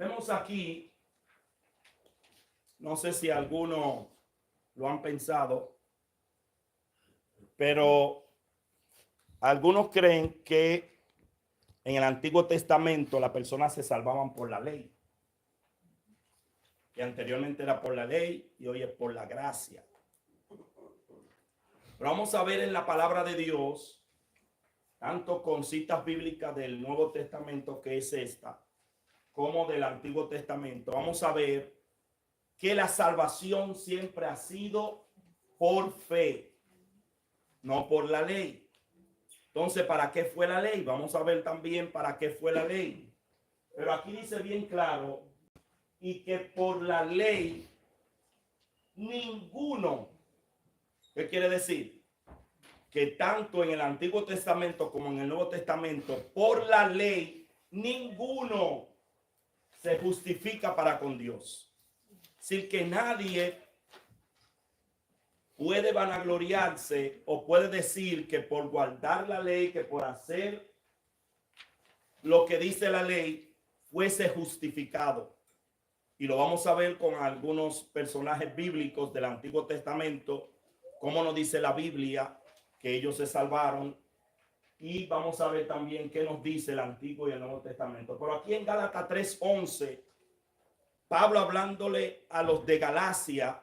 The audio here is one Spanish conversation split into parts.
Vemos aquí, no sé si algunos lo han pensado, pero algunos creen que en el Antiguo Testamento las personas se salvaban por la ley. Que anteriormente era por la ley y hoy es por la gracia. Pero vamos a ver en la palabra de Dios, tanto con citas bíblicas del Nuevo Testamento, que es esta, como del Antiguo Testamento. Vamos a ver que la salvación siempre ha sido por fe, no por la ley. Entonces, ¿para qué fue la ley? Vamos a ver también para qué fue la ley. Pero aquí dice bien claro, y que por la ley ninguno, ¿qué quiere decir? Que tanto en el Antiguo Testamento como en el Nuevo Testamento, por la ley, ninguno se justifica para con Dios. Es decir, que nadie puede vanagloriarse o puede decir que por guardar la ley, que por hacer lo que dice la ley, fuese justificado. Y lo vamos a ver con algunos personajes bíblicos del Antiguo Testamento, como nos dice la Biblia que ellos se salvaron. Y vamos a ver también qué nos dice el Antiguo y el Nuevo Testamento. Pero aquí en Gálatas 3:11, Pablo hablándole a los de Galacia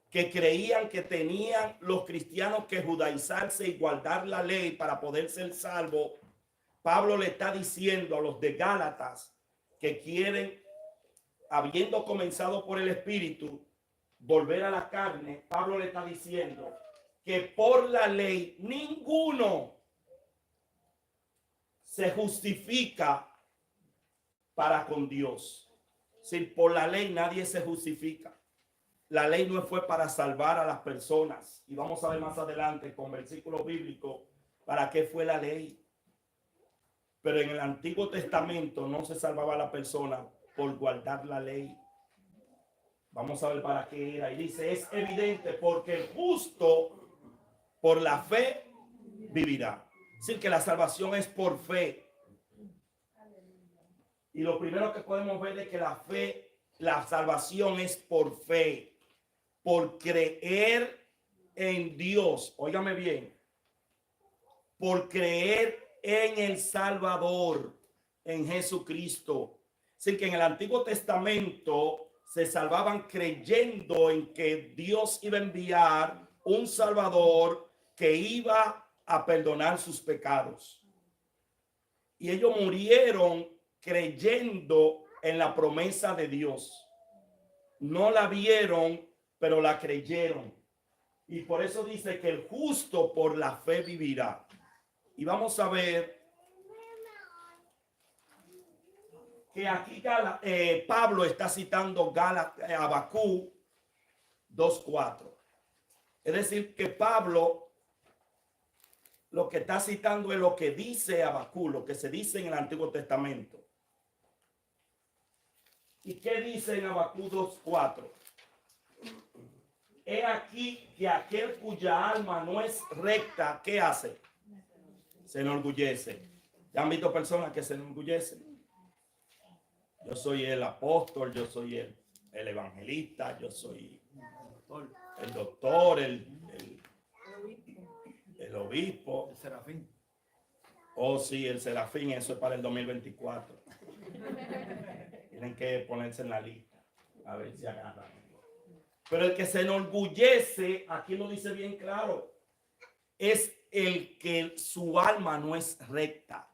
que creían que tenían los cristianos que judaizarse y guardar la ley para poder ser salvos, Pablo le está diciendo a los de Gálatas que quieren, habiendo comenzado por el Espíritu, volver a la carne. Pablo le está diciendo que por la ley ninguno se justifica para con Dios. Si por la ley nadie se justifica. La ley no fue para salvar a las personas. Y vamos a ver más adelante con versículos bíblicos para qué fue la ley. Pero en el Antiguo Testamento no se salvaba a la persona por guardar la ley. Vamos a ver para qué era. Y dice, es evidente porque el justo por la fe vivirá. Es decir, que la salvación es por fe. Y lo primero que podemos ver es que la fe, la salvación es por fe, por creer en Dios. Óigame bien, por creer en el Salvador, en Jesucristo. Así que en el Antiguo Testamento se salvaban creyendo en que Dios iba a enviar un Salvador que iba a perdonar sus pecados. Y ellos murieron creyendo en la promesa de Dios. No la vieron, pero la creyeron. Y por eso dice que el justo por la fe vivirá. Y vamos a ver que aquí Pablo está citando Habacuc 2:4. Es decir, que Pablo lo que está citando es lo que dice Habacuc, lo que se dice en el Antiguo Testamento. ¿Y qué dice en Habacuc 2:4? He aquí que aquel cuya alma no es recta, ¿qué hace? Se enorgullece. ¿Ya han visto personas que se enorgullecen? Yo soy el apóstol, yo soy el evangelista, yo soy el doctor, el obispo. El serafín. Oh, sí, el serafín, eso es para el 2024. Tienen que ponerse en la lista, a ver si agarran. Pero el que se enorgullece, aquí lo dice bien claro, es el que su alma no es recta.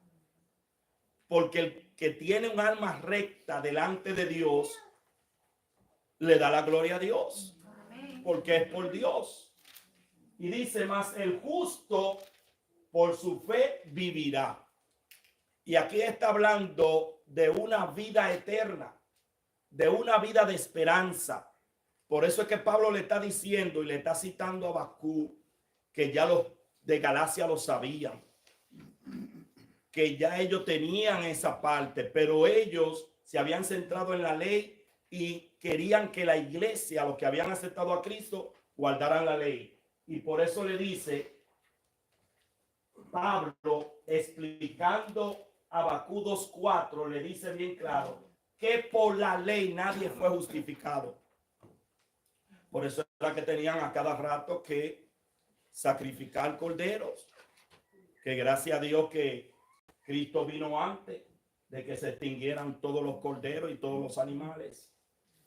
Porque el que tiene un alma recta delante de Dios, le da la gloria a Dios. Porque es por Dios. Y dice más, el justo por su fe vivirá. Y aquí está hablando de una vida eterna, de una vida de esperanza. Por eso es que Pablo le está diciendo y le está citando a Habacuc, que ya los de Galacia lo sabían, que ya ellos tenían esa parte, pero ellos se habían centrado en la ley y querían que la iglesia, los que habían aceptado a Cristo, guardaran la ley. Y por eso le dice Pablo, explicando a Habacuc 2:4, le dice bien claro que por la ley nadie fue justificado. Por eso era que tenían a cada rato que sacrificar corderos. Que gracias a Dios que Cristo vino antes de que se extinguieran todos los corderos y todos los animales.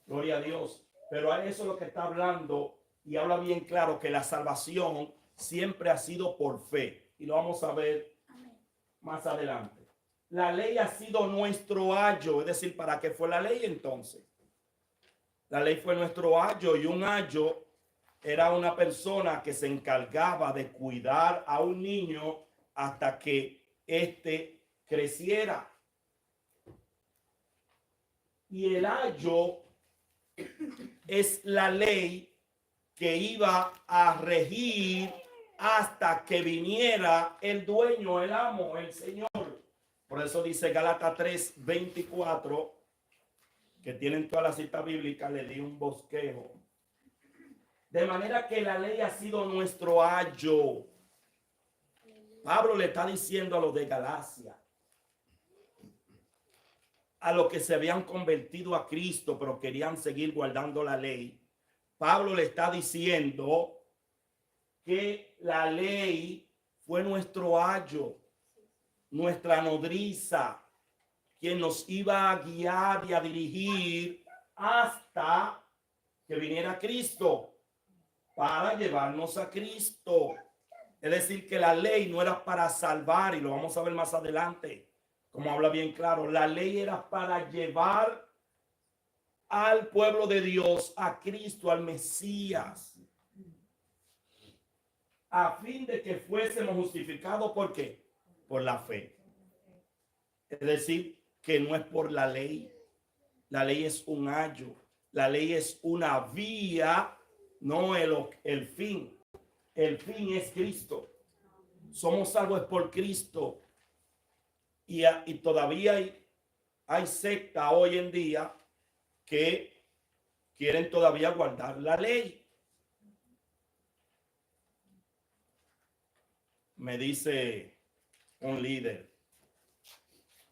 Gloria a Dios. Pero a eso es lo que está hablando y habla bien claro que la salvación siempre ha sido por fe. Y lo vamos a ver más adelante. La ley ha sido nuestro ayo. Es decir, ¿para qué fue la ley entonces? La ley fue nuestro ayo, y un ayo era una persona que se encargaba de cuidar a un niño hasta que éste creciera. Y el ayo es la ley que iba a regir hasta que viniera el dueño, el amo, el Señor. Por eso dice Gálatas 3:24, que tienen toda la cita bíblica, le di un bosquejo. De manera que la ley ha sido nuestro ayo. Pablo le está diciendo a los de Galacia, a los que se habían convertido a Cristo, pero querían seguir guardando la ley. Pablo le está diciendo que la ley fue nuestro ayo, nuestra nodriza, quien nos iba a guiar y a dirigir hasta que viniera Cristo para llevarnos a Cristo. Es decir, que la ley no era para salvar, y lo vamos a ver más adelante, como habla bien claro. La ley era para llevar al pueblo de Dios, a Cristo, al Mesías, a fin de que fuésemos justificados. ¿Por qué? Por la fe. Es decir, que no es por la ley. La ley es un ayo. La ley es una vía, no el fin. El fin es Cristo. Somos salvos por Cristo. Y todavía hay secta hoy en día que quieren todavía guardar la ley. Me dice un líder,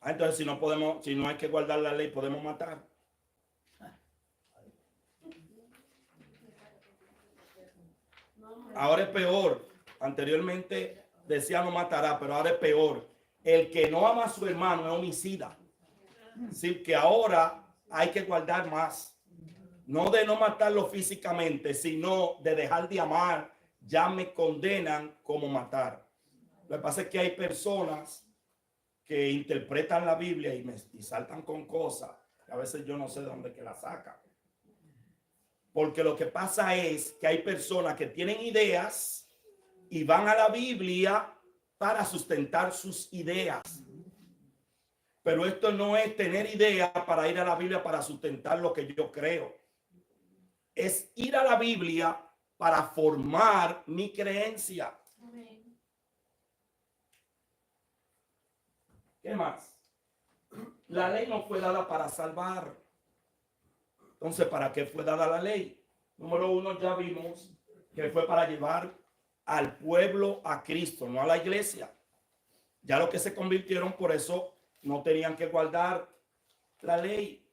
entonces si no hay que guardar la ley, podemos matar. Ahora es peor. Anteriormente decía no matará, pero ahora es peor. El que no ama a su hermano es homicida. Así que ahora hay que guardar más. No de no matarlo físicamente, sino de dejar de amar. Ya me condenan como matar. Lo que pasa es que hay personas que interpretan la Biblia y saltan con cosas. A veces yo no sé de dónde que la sacan. Porque lo que pasa es que hay personas que tienen ideas y van a la Biblia para sustentar sus ideas. Pero esto no es tener idea para ir a la Biblia para sustentar lo que yo creo. Es ir a la Biblia para formar mi creencia. ¿Qué más? La ley no fue dada para salvar. Entonces, ¿para qué fue dada la ley? Número uno, ya vimos que fue para llevar al pueblo a Cristo, no a la iglesia. Ya los que se convirtieron, por eso no tenían que guardar la ley,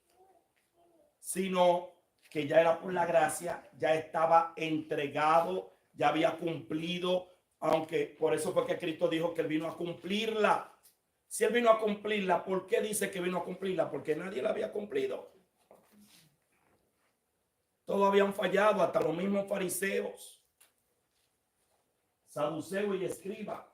sino que ya era por la gracia, ya estaba entregado, ya había cumplido, aunque por eso fue que Cristo dijo que él vino a cumplirla. Si él vino a cumplirla, ¿por qué dice que vino a cumplirla? Porque nadie la había cumplido. Todos habían fallado, hasta los mismos fariseos, saduceos y escribas.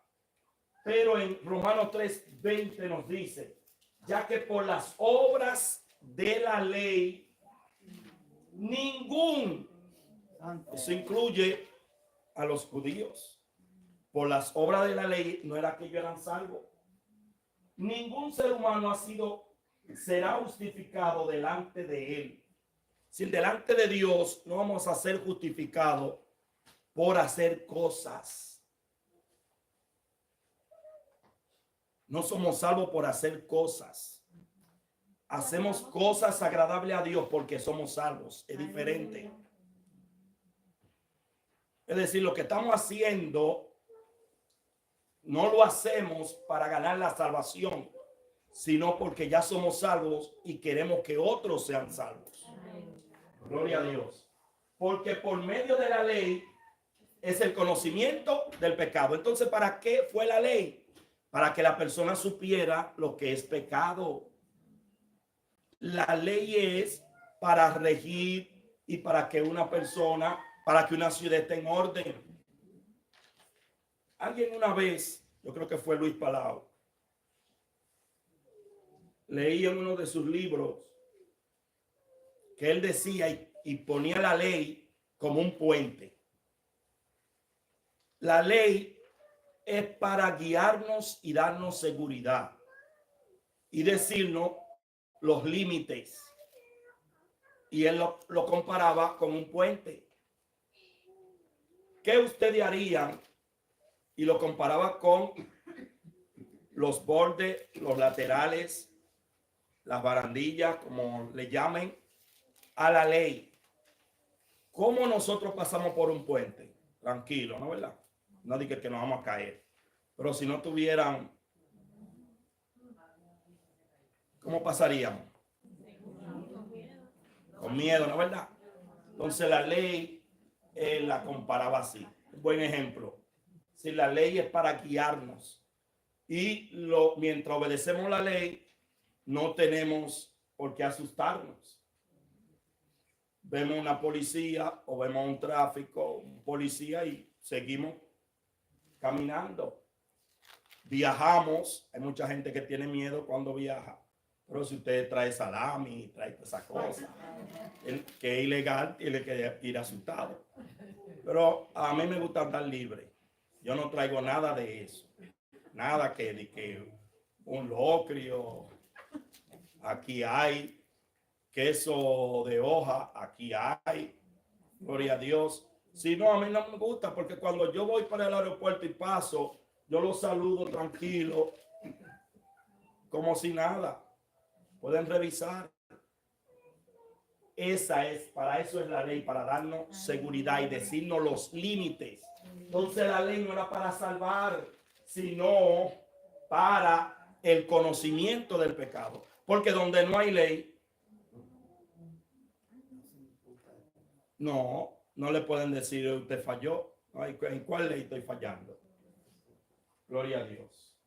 Pero en Romanos 3:20 nos dice, ya que por las obras de la ley, ningún, eso incluye a los judíos, por las obras de la ley no era que ellos eran salvos. Ningún ser humano será justificado delante de él. Si delante de Dios no vamos a ser justificados por hacer cosas. No somos salvos por hacer cosas. Hacemos cosas agradables a Dios porque somos salvos. Es diferente. Es decir, lo que estamos haciendo no lo hacemos para ganar la salvación, sino porque ya somos salvos y queremos que otros sean salvos. Gloria a Dios. Porque por medio de la ley es el conocimiento del pecado. Entonces, ¿para qué fue la ley? Para que la persona supiera lo que es pecado. La ley es para regir y para que una persona, para que una ciudad esté en orden. Alguien una vez, yo creo que fue Luis Palau, leí en uno de sus libros que él decía y ponía la ley como un puente. La ley es para guiarnos y darnos seguridad y decirnos los límites. Y él lo comparaba con un puente. ¿Qué ustedes harían? Y lo comparaba con los bordes, los laterales, las barandillas, como le llamen, a la ley. ¿Cómo nosotros pasamos por un puente? Tranquilo, ¿no, verdad? No diga que nos vamos a caer. Pero si no tuvieran, ¿cómo pasaríamos? Con miedo, ¿no, verdad? Entonces la ley la comparaba así. Un buen ejemplo. Si la ley es para guiarnos y mientras obedecemos la ley, no tenemos por qué asustarnos. Vemos una policía o vemos un tráfico, un policía y seguimos caminando. Viajamos, hay mucha gente que tiene miedo cuando viaja, pero si usted trae salami, trae esa cosa, que es ilegal, tiene que ir asustado. Pero a mí me gusta andar libre. Yo no traigo nada de eso. Nada de que un locrio, aquí hay queso de hoja, aquí hay, gloria a Dios. Si no, a mí no me gusta, porque cuando yo voy para el aeropuerto y paso, yo los saludo tranquilo, como si nada. Pueden revisar. Para eso es la ley, para darnos seguridad y decirnos los límites. Entonces la ley no era para salvar, sino para el conocimiento del pecado. Porque donde no hay ley, no le pueden decir usted falló. ¿En cuál ley estoy fallando? Gloria a Dios.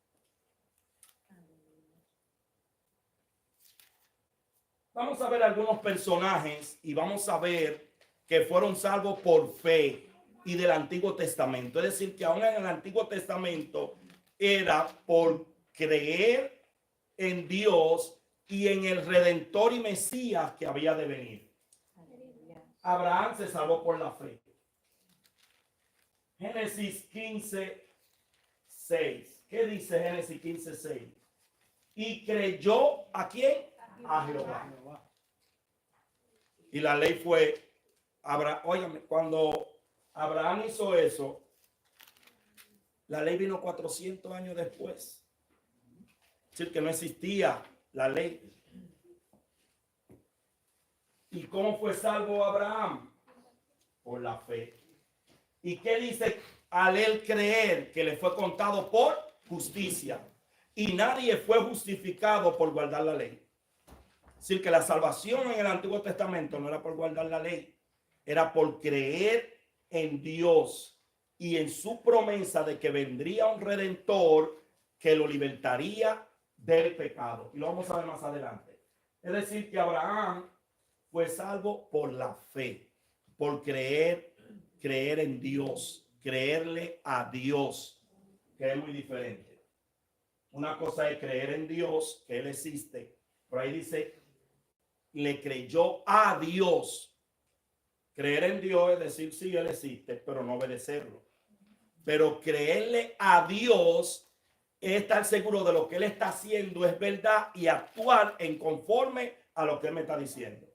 Vamos a ver algunos personajes y vamos a ver que fueron salvos por fe y del Antiguo Testamento. Es decir, que aún en el Antiguo Testamento era por creer en Dios y en el Redentor y Mesías que había de venir. Abraham se salvó por la fe. Génesis 15:6. ¿Qué dice Génesis 15:6? Y creyó ¿a quién? A Jehová. Y la ley fue, óigame, cuando Abraham hizo eso, la ley vino 400 años después. Es decir, que no existía la ley. ¿Y cómo fue salvo Abraham? Por la fe. ¿Y qué dice? Al él creer, que le fue contado por justicia. Y nadie fue justificado por guardar la ley. Es decir, que la salvación en el Antiguo Testamento no era por guardar la ley, era por creer en Dios y en su promesa de que vendría un redentor que lo libertaría del pecado. Y lo vamos a ver más adelante. Es decir, que Abraham fue salvo por la fe, por creer en Dios, creerle a Dios, que es muy diferente. Una cosa es creer en Dios, que Él existe. Por ahí dice, le creyó a Dios. Creer en Dios es decir, sí, Él existe, pero no obedecerlo. Pero creerle a Dios es estar seguro de lo que Él está haciendo es verdad y actuar en conforme a lo que Él me está diciendo.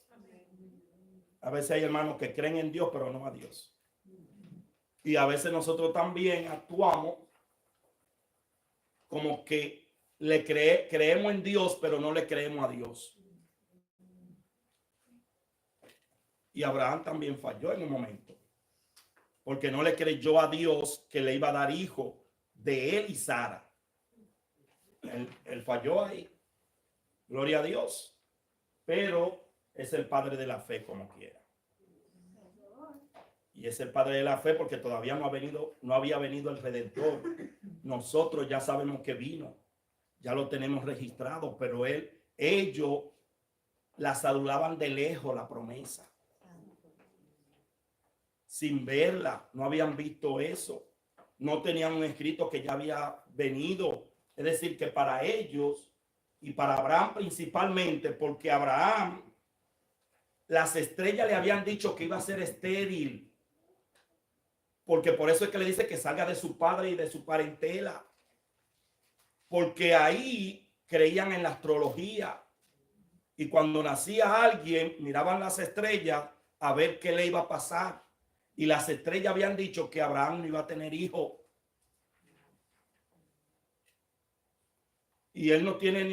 A veces hay hermanos que creen en Dios, pero no a Dios. Y a veces nosotros también actuamos como que creemos en Dios, pero no le creemos a Dios. Y Abraham también falló en un momento, porque no le creyó a Dios que le iba a dar hijo de él y Sara. Él falló ahí. Gloria a Dios. Pero es el padre de la fe como quiera. Y es el padre de la fe porque todavía no había venido el Redentor. Nosotros ya sabemos que vino, ya lo tenemos registrado, pero ellos la saludaban de lejos la promesa. Sin verla, no habían visto eso. No tenían un escrito que ya había venido. Es decir, que para ellos y para Abraham principalmente, porque Abraham, las estrellas le habían dicho que iba a ser estéril. Porque por eso es que le dice que salga de su padre y de su parentela. Porque ahí creían en la astrología. Y cuando nacía alguien, miraban las estrellas a ver qué le iba a pasar. Y las estrellas habían dicho que Abraham no iba a tener hijo. Y él no tiene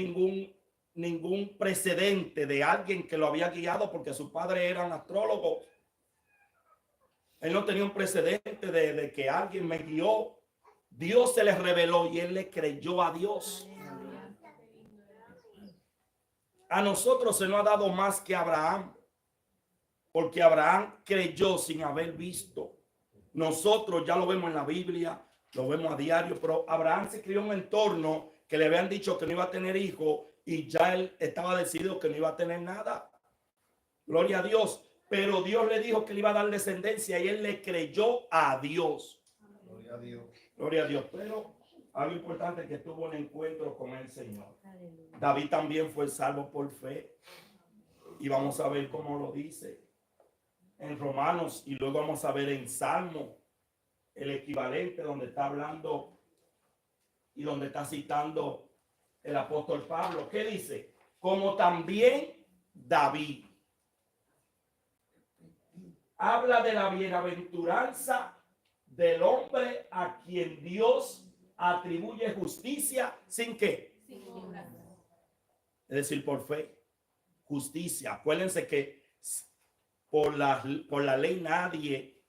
ningún precedente de alguien que lo había guiado porque sus padres eran astrólogos. Él no tenía un precedente de que alguien me guió. Dios se le reveló y él le creyó a Dios. A nosotros se nos ha dado más que a Abraham, porque Abraham creyó sin haber visto. Nosotros ya lo vemos en la Biblia, lo vemos a diario, pero Abraham se crió en un entorno que le habían dicho que no iba a tener hijos y ya él estaba decidido que no iba a tener nada. Gloria a Dios. Pero Dios le dijo que le iba a dar descendencia y él le creyó a Dios. Gloria a Dios. Gloria a Dios. Pero algo importante es que tuvo un encuentro con el Señor. David también fue salvo por fe. Y vamos a ver cómo lo dice en Romanos y luego vamos a ver en Salmo el equivalente donde está hablando y donde está citando el apóstol Pablo. ¿Qué dice? Como también David habla de la bienaventuranza del hombre a quien Dios atribuye justicia sin qué. Sin obras. Es decir, por fe. Justicia. Acuérdense que por la ley nadie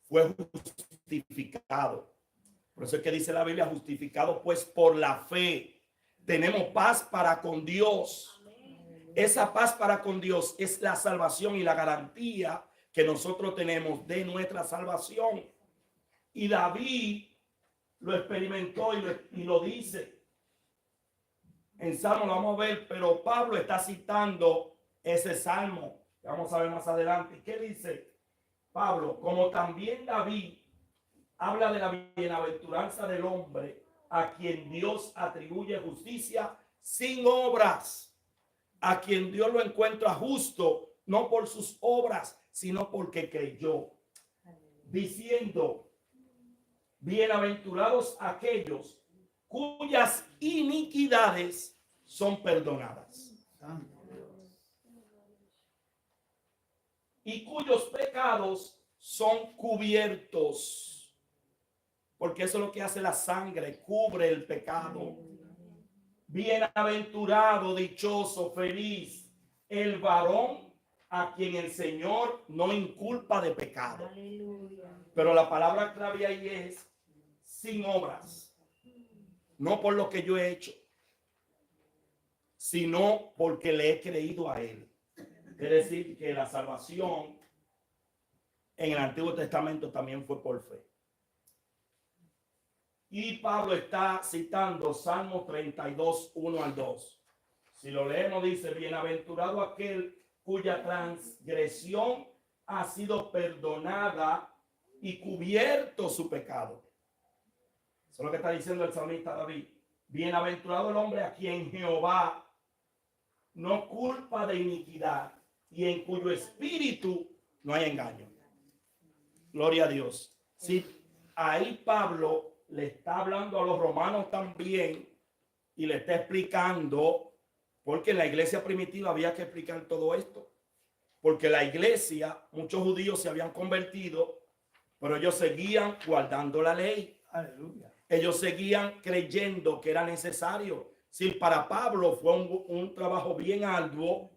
fue justificado. Por eso es que dice la Biblia, justificado pues por la fe. Tenemos paz para con Dios. Esa paz para con Dios es la salvación y la garantía que nosotros tenemos de nuestra salvación. Y David lo experimentó y lo dice. En Salmo lo vamos a ver, pero Pablo está citando ese Salmo. Vamos a ver más adelante. ¿Qué dice Pablo? Como también David habla de la bienaventuranza del hombre a quien Dios atribuye justicia sin obras. A quien Dios lo encuentra justo, no por sus obras, sino porque creyó. Diciendo, bienaventurados aquellos cuyas iniquidades son perdonadas y cuyos pecados son cubiertos. Porque eso es lo que hace la sangre, cubre el pecado. Bienaventurado, dichoso, feliz, el varón a quien el Señor no inculpa de pecado. Aleluya. Pero la palabra clave ahí es sin obras. No por lo que yo he hecho, sino porque le he creído a Él. Es decir, que la salvación en el Antiguo Testamento también fue por fe. Y Pablo está citando Salmo 32, 1 al 2. Si lo leemos, dice, bienaventurado aquel cuya transgresión ha sido perdonada y cubierto su pecado. Eso es lo que está diciendo el salmista David. Bienaventurado el hombre a quien Jehová no culpa de iniquidad y en cuyo espíritu no hay engaño. Gloria a Dios. Sí, ahí Pablo le está hablando a los romanos también y le está explicando, porque en la iglesia primitiva había que explicar todo esto, porque la iglesia, muchos judíos se habían convertido, pero ellos seguían guardando la ley. Aleluya. Ellos seguían creyendo que era necesario. Sí, para Pablo fue un trabajo bien arduo,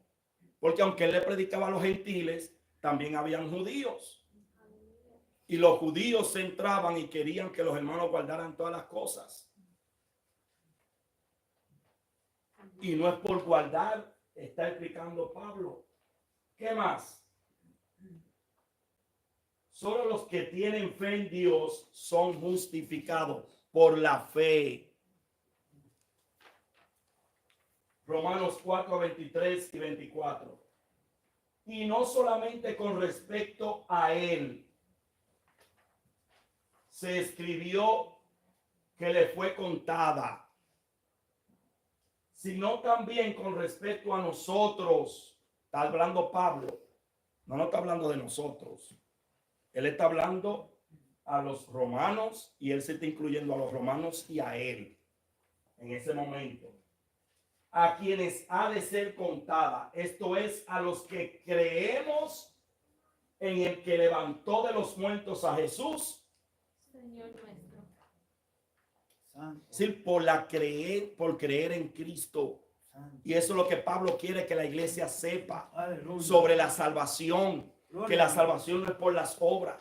porque aunque él le predicaba a los gentiles, también habían judíos. Y los judíos se entraban y querían que los hermanos guardaran todas las cosas. Y no es por guardar, está explicando Pablo. ¿Qué más? Solo los que tienen fe en Dios son justificados por la fe. Romanos 4, 23 y 24. Y no solamente con respecto a él se escribió que le fue contada, sino también con respecto a nosotros. Está hablando Pablo, no está hablando de nosotros. Él está hablando a los romanos y él se está incluyendo a los romanos y a él en ese momento. A quienes ha de ser contada, esto es, a los que creemos en el que levantó de los muertos a Jesús, Señor nuestro. Sí, por creer en Cristo. Y eso es lo que Pablo quiere que la iglesia sepa. Aleluya. Sobre la salvación. Gloria. Que la salvación no es por las obras,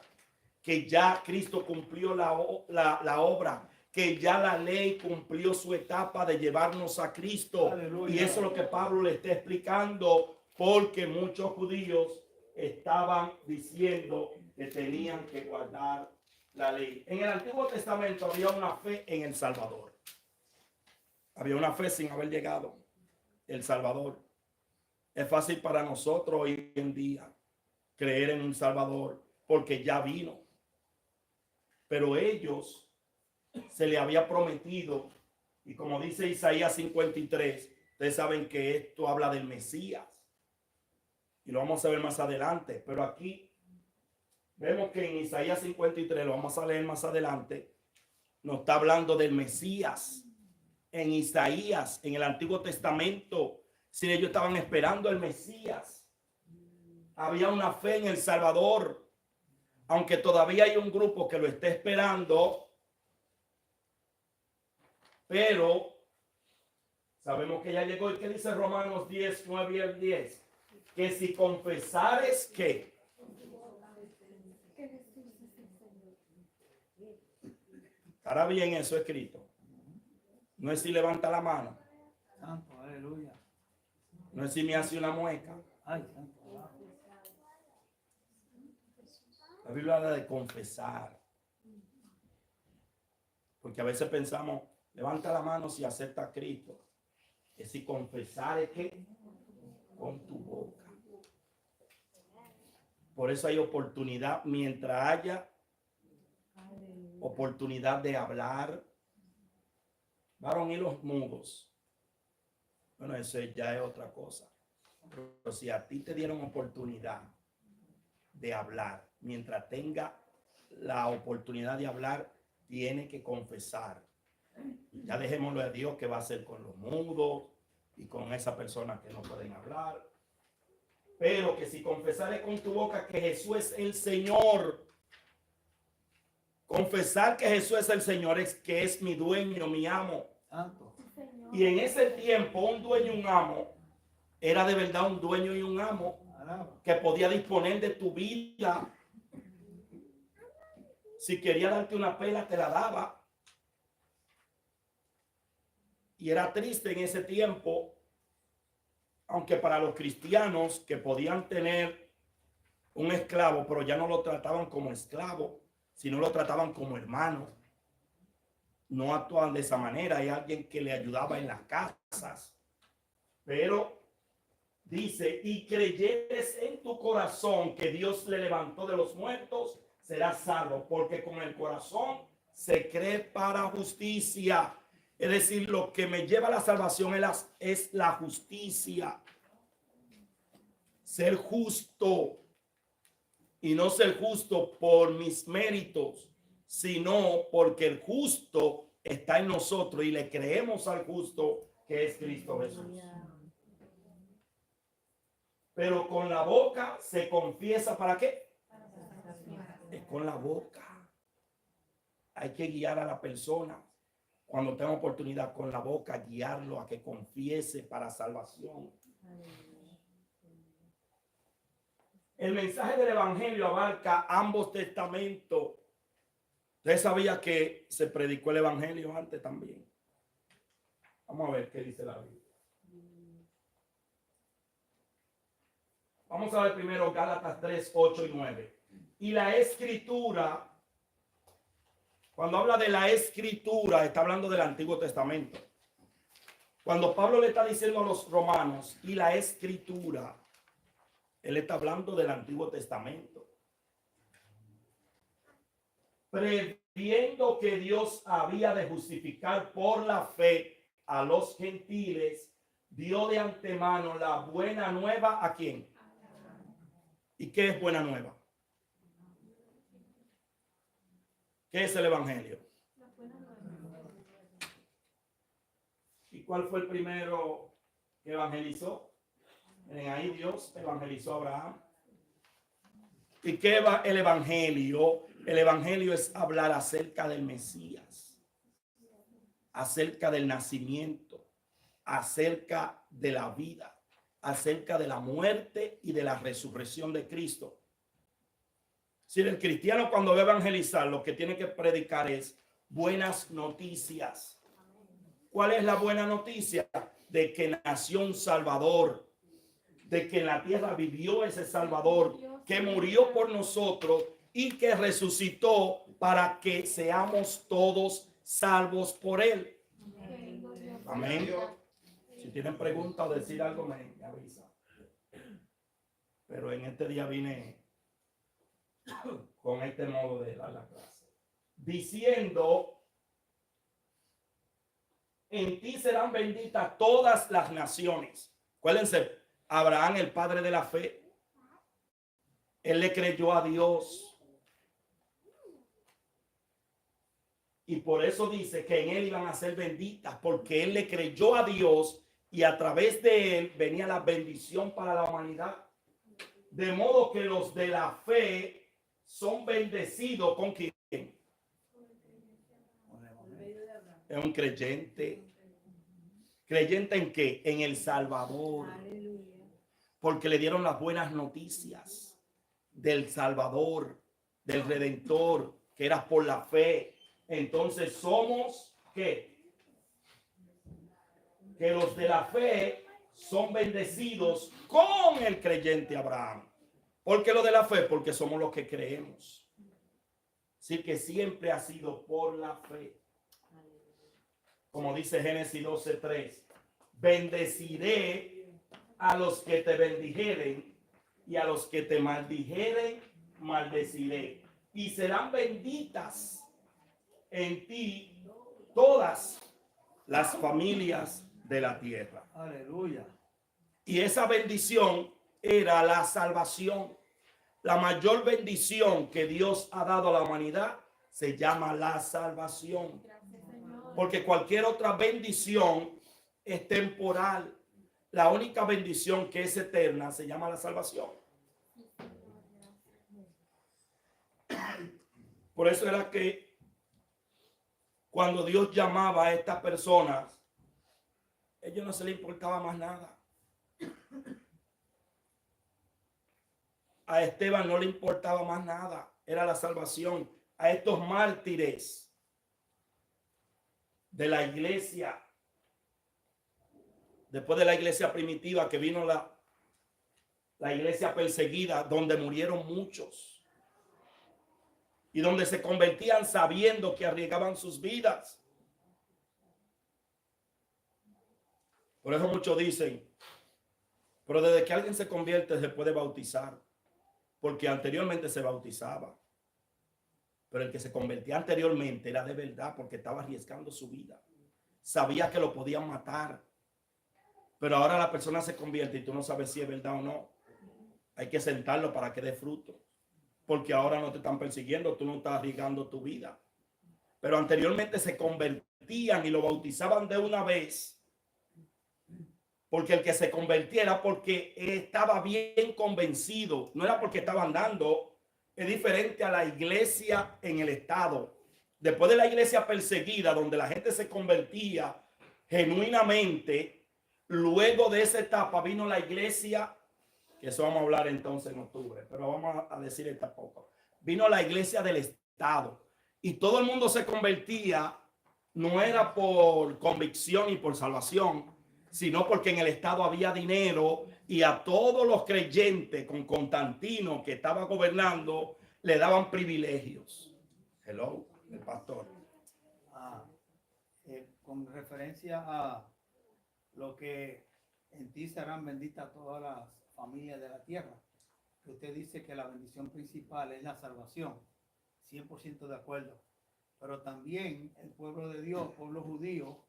que ya Cristo cumplió la obra, que ya la ley cumplió su etapa de llevarnos a Cristo. Aleluya. Y eso es lo que Pablo le está explicando, porque muchos judíos estaban diciendo que tenían que guardar la ley. En el Antiguo Testamento había una fe en el Salvador. Había una fe sin haber llegado el Salvador. Es fácil para nosotros hoy en día creer en un Salvador porque ya vino. Pero ellos se le había prometido, y como dice Isaías 53, ustedes saben que esto habla del Mesías. Y lo vamos a ver más adelante. Pero aquí vemos que en Isaías 53, lo vamos a leer más adelante, nos está hablando del Mesías. En Isaías, en el Antiguo Testamento, si ellos estaban esperando el Mesías, había una fe en el Salvador, aunque todavía hay un grupo que lo está esperando, pero sabemos que ya llegó. ¿Y qué dice Romanos 10, 9 y el 10? Que si confesares que estará bien eso escrito. No es si levanta la mano. Santo, aleluya. No es si me hace una mueca. Ay, santo. La Biblia habla de confesar. Porque a veces pensamos, levanta la mano si acepta a Cristo. Es si confesar es que con tu boca. Por eso hay oportunidad, mientras haya oportunidad de hablar. Varón y los mudos. Bueno, eso ya es otra cosa. Pero si a ti te dieron oportunidad de hablar, mientras tenga la oportunidad de hablar, tiene que confesar. Ya dejémoslo a Dios que va a hacer con los mudos y con esas personas que no pueden hablar. Pero que si confesares con tu boca que Jesús es el Señor, confesar que Jesús es el Señor es que es mi dueño, mi amo. Y en ese tiempo un dueño y un amo era de verdad un dueño y un amo que podía disponer de tu vida. Si quería darte una pela, te la daba. Y era triste en ese tiempo, aunque para los cristianos que podían tener un esclavo, pero ya no lo trataban como esclavo, sino lo trataban como hermano. No actuaban de esa manera. Hay alguien que le ayudaba en las casas. Pero dice, y creyeres en tu corazón que Dios le levantó de los muertos, serás salvo, porque con el corazón se cree para justicia. Es decir, lo que me lleva a la salvación es la justicia. Ser justo. Y no ser justo por mis méritos, sino porque el justo está en nosotros y le creemos al justo que es Cristo Jesús. Pero con la boca se confiesa, ¿para qué? Es con la boca. Hay que guiar a la persona cuando tenga oportunidad con la boca, guiarlo a que confiese para salvación. El mensaje del evangelio abarca ambos testamentos. Usted sabía que se predicó el evangelio antes también. Vamos a ver qué dice la Biblia. Vamos a ver primero Gálatas 3, 8 y 9. Y la escritura, cuando habla de la escritura, está hablando del Antiguo Testamento. Cuando Pablo le está diciendo a los romanos, y la escritura, él está hablando del Antiguo Testamento. Previendo que Dios había de justificar por la fe a los gentiles, dio de antemano la buena nueva ¿a quién? ¿Y qué es buena nueva? ¿Qué es el evangelio? ¿Y cuál fue el primero que evangelizó? Miren, ahí Dios evangelizó a Abraham. ¿Y qué va el evangelio? El evangelio es hablar acerca del Mesías, acerca del nacimiento, acerca de la vida, acerca de la muerte y de la resurrección de Cristo. Si el cristiano cuando va a evangelizar lo que tiene que predicar es buenas noticias. ¿Cuál es la buena noticia? De que nació un Salvador, de que en la tierra vivió ese Salvador, que murió por nosotros y que resucitó para que seamos todos salvos por él. Amén. Si tienen preguntas o decir algo, me avisa. Pero en este día vine con este modo de dar la clase, diciendo: en ti serán benditas todas las naciones. Acuérdense, Abraham, el padre de la fe, él le creyó a Dios. Y por eso dice que en él iban a ser benditas, porque él le creyó a Dios y a través de él venía la bendición para la humanidad. De modo que los de la fe son bendecidos con quién. Es un creyente. ¿Creyente en qué? En el Salvador. Porque le dieron las buenas noticias del Salvador, del Redentor, que era por la fe. Entonces somos ¿qué? Que los de la fe son bendecidos con el creyente Abraham. ¿Por qué lo de la fe? Porque somos los que creemos. Así que siempre ha sido por la fe. Como dice Génesis 12:3, bendeciré a los que te bendijeren y a los que te maldijeren, maldeciré. Y serán benditas en ti todas las familias de la tierra. Aleluya. Y esa bendición era la salvación. La mayor bendición que Dios ha dado a la humanidad se llama la salvación. Porque cualquier otra bendición es temporal. La única bendición que es eterna se llama la salvación. Por eso era que cuando Dios llamaba a estas personas, a ellos no se les importaba más nada. A Esteban no le importaba más nada, era la salvación. A estos mártires de la iglesia, después de la iglesia primitiva, que vino la iglesia perseguida, donde murieron muchos y donde se convertían sabiendo que arriesgaban sus vidas. Por eso muchos dicen, pero desde que alguien se convierte se puede bautizar, porque anteriormente se bautizaba, pero el que se convertía anteriormente era de verdad porque estaba arriesgando su vida, sabía que lo podían matar. Pero ahora la persona se convierte y tú no sabes si es verdad o no. Hay que sentarlo para que dé fruto, porque ahora no te están persiguiendo, tú no estás arriesgando tu vida. Pero anteriormente se convertían y lo bautizaban de una vez, porque el que se convertía era porque estaba bien convencido, no era porque estaba andando. Es diferente a la iglesia en el estado. Después de la iglesia perseguida, donde la gente se convertía genuinamente, luego de esa etapa vino la iglesia, que eso vamos a hablar entonces en octubre, pero vamos a decir esta poco. Vino la iglesia del estado y todo el mundo se convertía, no era por convicción y por salvación, sino porque en el Estado había dinero y a todos los creyentes con Constantino que estaba gobernando le daban privilegios. Hello, el pastor. Con referencia a lo que en ti serán benditas todas las familias de la tierra, que usted dice que la bendición principal es la salvación, 100% de acuerdo, pero también el pueblo de Dios, el pueblo judío,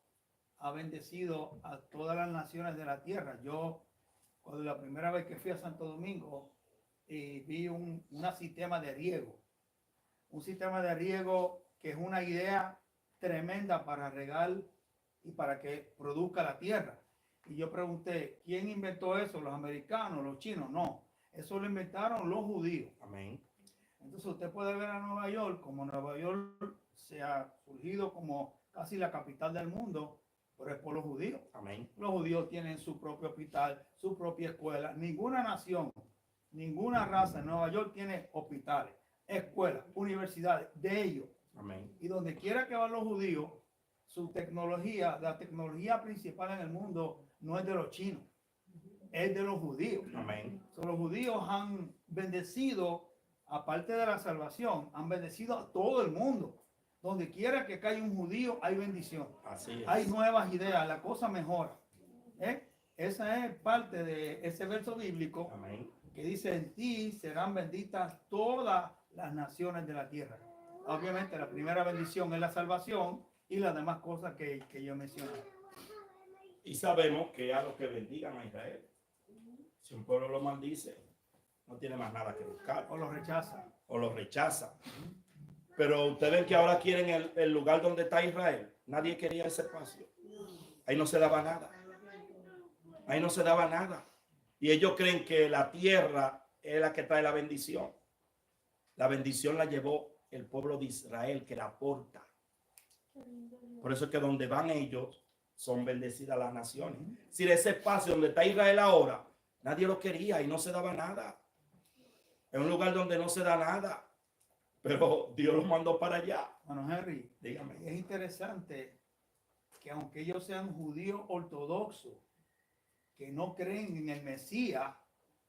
ha bendecido a todas las naciones de la tierra. Yo, cuando la primera vez que fui a Santo Domingo, vi un sistema de riego, que es una idea tremenda para regar y para que produzca la tierra. Y yo pregunté, ¿quién inventó eso? ¿Los americanos, los chinos? No, eso lo inventaron los judíos. Amén. Entonces usted puede ver a Nueva York, como Nueva York se ha surgido como casi la capital del mundo, pero es por los judíos. Amén. Los judíos tienen su propio hospital, su propia escuela. Ninguna nación, ninguna raza en Nueva York tiene hospitales, escuelas, universidades de ellos. Amén. Y donde quiera que van los judíos, su tecnología, la tecnología principal en el mundo no es de los chinos, es de los judíos. Amén. Los judíos han bendecido, aparte de la salvación, han bendecido a todo el mundo. Donde quiera que caiga un judío, hay bendición. Así es. Hay nuevas ideas, la cosa mejora. Esa es parte de ese verso bíblico. Amén. Que dice: en ti serán benditas todas las naciones de la tierra. Obviamente la primera bendición es la salvación y las demás cosas que yo mencioné. Y sabemos que a los que bendigan a Israel, si un pueblo lo maldice, no tiene más nada que buscar. O lo rechaza. O lo rechaza. Pero ustedes ven que ahora quieren el lugar donde está Israel. Nadie quería ese espacio. Ahí no se daba nada. Ahí no se daba nada. Y ellos creen que la tierra es la que trae la bendición. La bendición la llevó el pueblo de Israel, que la aporta. Por eso es que donde van ellos son bendecidas las naciones. Si ese espacio donde está Israel ahora, nadie lo quería y no se daba nada. Es un lugar donde no se da nada. Pero Dios los mandó para allá. Bueno, Henry, Dígame. es interesante que aunque ellos sean judíos ortodoxos, que no creen en el Mesías,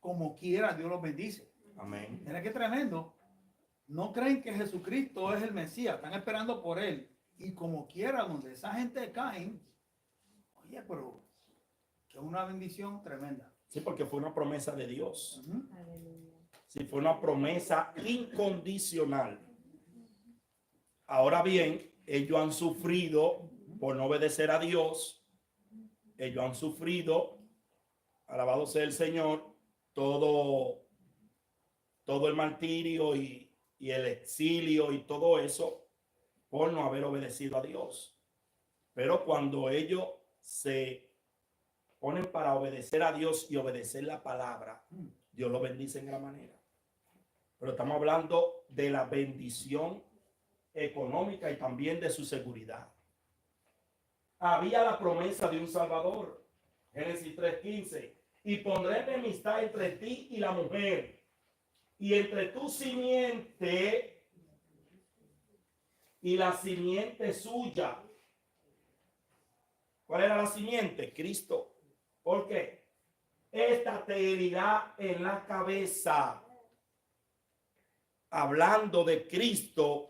como quiera Dios los bendice. Amén. Mira qué tremendo. No creen que Jesucristo es el Mesías, están esperando por él. Y como quiera, donde esa gente cae, oye, pero que es una bendición tremenda. Sí, porque fue una promesa de Dios. Uh-huh. Sí, fue una promesa incondicional. Ahora bien, ellos han sufrido por no obedecer a Dios. Ellos han sufrido, alabado sea el Señor, todo el martirio y el exilio y todo eso por no haber obedecido a Dios. Pero cuando ellos se ponen para obedecer a Dios y obedecer la palabra, Dios lo bendice en gran manera. Pero estamos hablando de la bendición económica y también de su seguridad. Había la promesa de un Salvador. Génesis 3:15. Y pondré enemistad entre ti y la mujer, y entre tu simiente y la simiente suya. ¿Cuál era la simiente? Cristo. ¿Por qué? Esta te herirá en la cabeza. Hablando de Cristo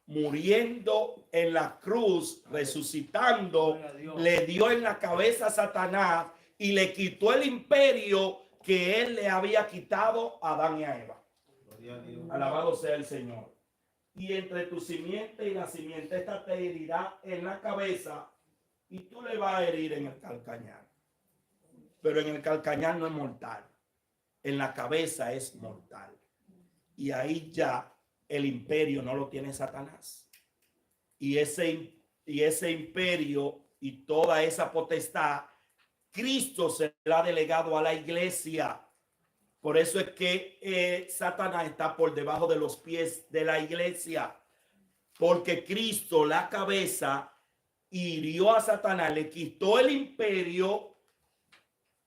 muriendo en la cruz, resucitando, le dio en la cabeza a Satanás y le quitó el imperio que él le había quitado a Adán y a Eva. Alabado sea el Señor. Y entre tu simiente y la simiente, esta te herirá en la cabeza y tú le vas a herir en el calcañar. Pero en el calcañar no es mortal. En la cabeza es mortal. Y ahí ya el imperio no lo tiene Satanás. Y ese imperio y toda esa potestad, Cristo se la ha delegado a la iglesia. Por eso es que Satanás está por debajo de los pies de la iglesia. Porque Cristo, la cabeza, hirió a Satanás, le quitó el imperio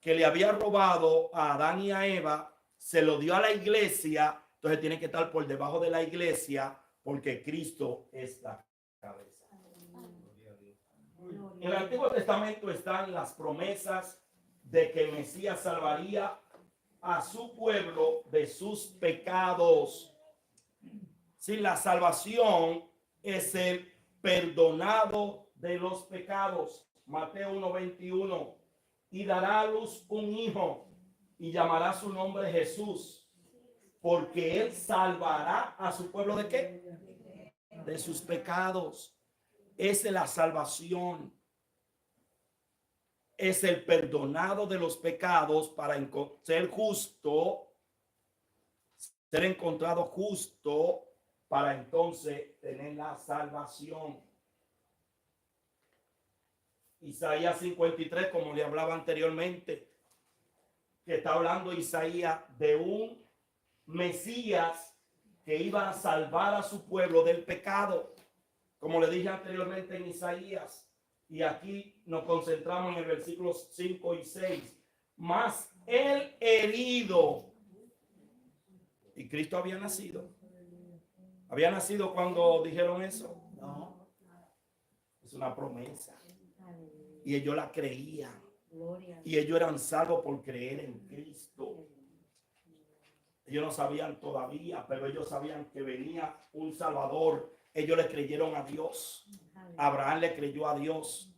que le había robado a Adán y a Eva, se lo dio a la iglesia. Entonces tiene que estar por debajo de la iglesia porque Cristo es la cabeza. En el Antiguo Testamento están las promesas de que el Mesías salvaría a su pueblo de sus pecados. Si la salvación es el perdonado de los pecados. Mateo 1:21. Y dará a luz un hijo y llamará su nombre Jesús, porque él salvará a su pueblo ¿de qué? De sus pecados. Esa es la salvación. Es el perdonado de los pecados para ser justo, ser encontrado justo, para entonces tener la salvación. Isaías 53, como le hablaba anteriormente, que está hablando Isaías de un Mesías que iba a salvar a su pueblo del pecado, como le dije anteriormente en Isaías. Y aquí nos concentramos en el versículo 5 y 6. Mas el herido, y Cristo había nacido. ¿Había nacido cuando dijeron eso? No. Es una promesa. Y ellos la creían. Y ellos eran salvos por creer en Cristo. Ellos no sabían todavía, pero ellos sabían que venía un Salvador. Ellos le creyeron a Dios. Abraham le creyó a Dios.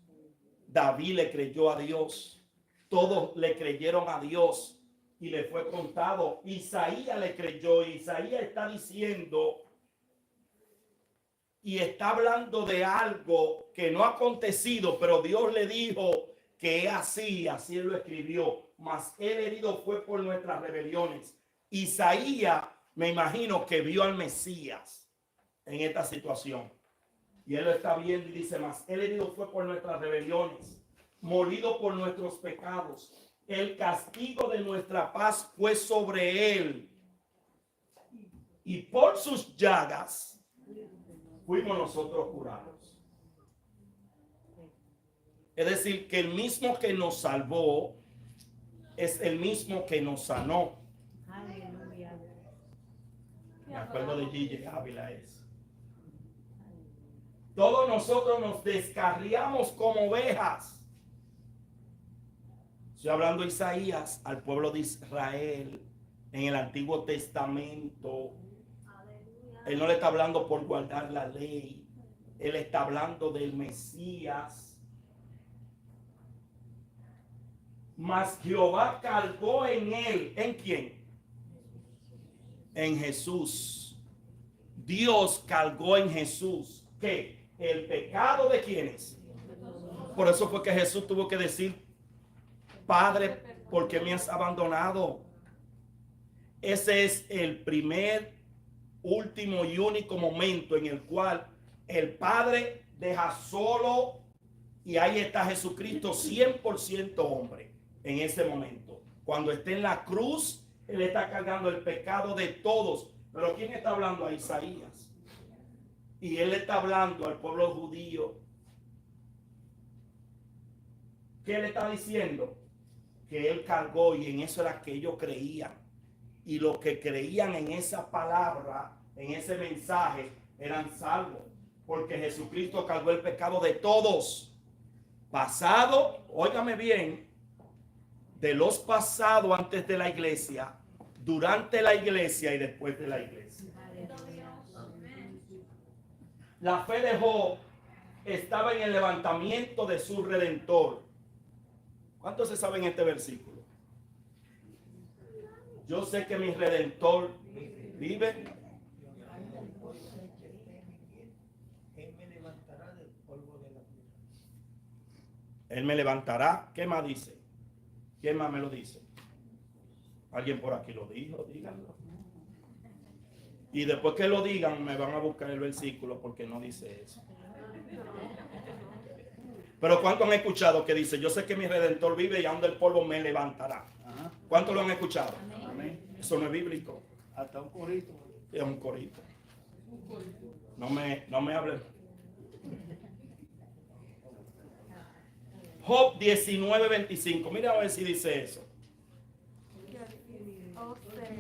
David le creyó a Dios. Todos le creyeron a Dios y le fue contado. Isaías le creyó. Isaías está diciendo y está hablando de algo que no ha acontecido, pero Dios le dijo que es así, así él lo escribió. Mas el herido fue por nuestras rebeliones. Isaías, me imagino que vio al Mesías en esta situación. Y él lo está viendo y dice, mas el herido fue por nuestras rebeliones, molido por nuestros pecados. El castigo de nuestra paz fue sobre él. Y por sus llagas fuimos nosotros curados. Es decir, que el mismo que nos salvó es el mismo que nos sanó. Aleluya. Me acuerdo de Gigi Ávila es. Todos nosotros nos descarriamos como ovejas. Estoy hablando de Isaías al pueblo de Israel en el Antiguo Testamento. Él no le está hablando por guardar la ley. Él está hablando del Mesías. Mas Jehová cargó en él. ¿En quién? En Jesús. Dios cargó en Jesús. ¿Qué? El pecado de quienes. Por eso fue que Jesús tuvo que decir, Padre, ¿por qué me has abandonado? Ese es el primer, último y único momento en el cual el Padre deja solo y ahí está Jesucristo 100% hombre en ese momento. Cuando esté en la cruz, él está cargando el pecado de todos. Pero ¿quién está hablando? A Isaías. Y él está hablando al pueblo judío. ¿Qué le está diciendo? Que él cargó y en eso era que ellos creían. Y los que creían en esa palabra, en ese mensaje, eran salvos. Porque Jesucristo cargó el pecado de todos. Pasado, óigame bien, de los pasados antes de la iglesia, durante la iglesia y después de la iglesia. La fe de Job estaba en el levantamiento de su Redentor. ¿Cuántos se saben este versículo? Yo sé que mi Redentor vive. Él me levantará del polvo de la tierra. Él me levantará. ¿Qué más dice? ¿Quién más me lo dice? Alguien por aquí lo dijo, díganlo. Y después que lo digan, me van a buscar el versículo porque no dice eso. Pero ¿cuántos han escuchado que dice, yo sé que mi Redentor vive y aún del polvo me levantará? ¿Cuántos lo han escuchado? Amén. Eso no es bíblico. Hasta un corito. Es un corito. No me hablen. Job 19:25. Mira a ver si dice eso.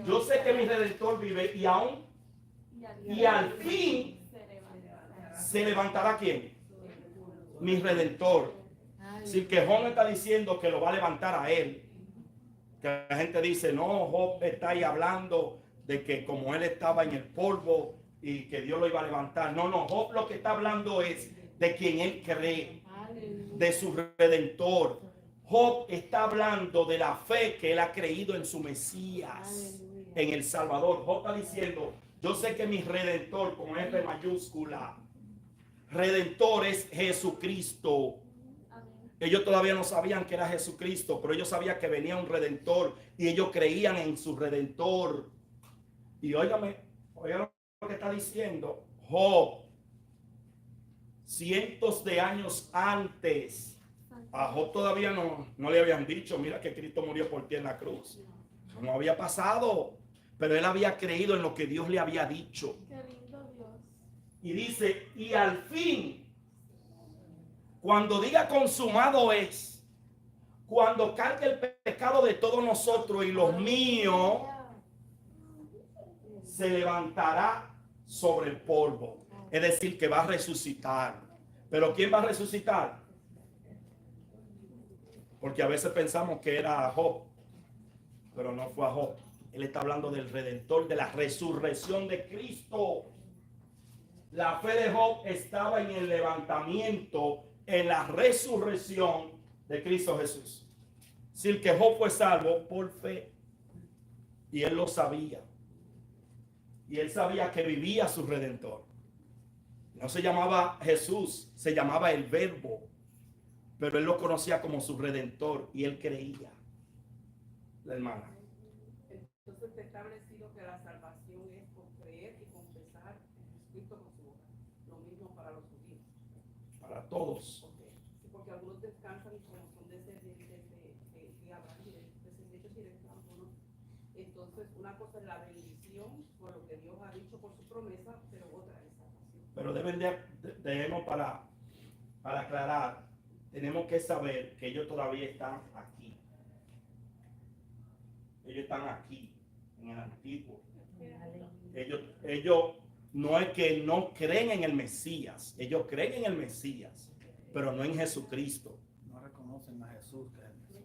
Yo sé que mi Redentor vive y aún y al fin se levantará ¿quién? Mi Redentor. Si que Job no está diciendo que lo va a levantar a él. Que la gente dice, no, Job está ahí hablando de que como él estaba en el polvo y que Dios lo iba a levantar. No, no, Job lo que está hablando es de quien él cree, de su redentor. Job está hablando de la fe que él ha creído en su Mesías, en el Salvador. Job está diciendo, yo sé que mi redentor, con R mayúscula, redentor es Jesucristo. Ellos todavía no sabían que era Jesucristo, pero ellos sabían que venía un redentor y ellos creían en su redentor. Y óigame, oigan lo que está diciendo Job. Cientos de años antes, a Job todavía no le habían dicho, mira que Cristo murió por ti en la cruz. No había pasado, pero él había creído en lo que Dios le había dicho. Qué lindo Dios. Y dice, y al fin, cuando diga consumado es, cuando cargue el pecado de todos nosotros y los míos, se levantará sobre el polvo. Es decir, que va a resucitar. ¿Pero quién va a resucitar? Porque a veces pensamos que era Job, pero no fue a Job. Él está hablando del Redentor, de la resurrección de Cristo. La fe de Job estaba en el levantamiento, en la resurrección de Cristo Jesús. Es decir, que Job fue salvo por fe. Y él lo sabía. Y él sabía que vivía su Redentor. No se llamaba Jesús, se llamaba el Verbo. Pero él lo conocía como su Redentor y él creía. La hermana. Entonces está establecido que la salvación es por creer y confesar a Jesucristo con su boca. Lo mismo para los judíos. Para todos. Porque algunos descansan como son descendientes de Abraham, descendientes directos a algunos. Entonces una cosa es la bendición por lo que Dios ha dicho por su promesa, pero otra es salvación. Pero debemos para aclarar, tenemos que saber que ellos todavía están aquí. Ellos están aquí, en el antiguo. Ellos no es que no creen en el Mesías, ellos creen en el Mesías, pero no en Jesucristo. No reconocen a Jesús.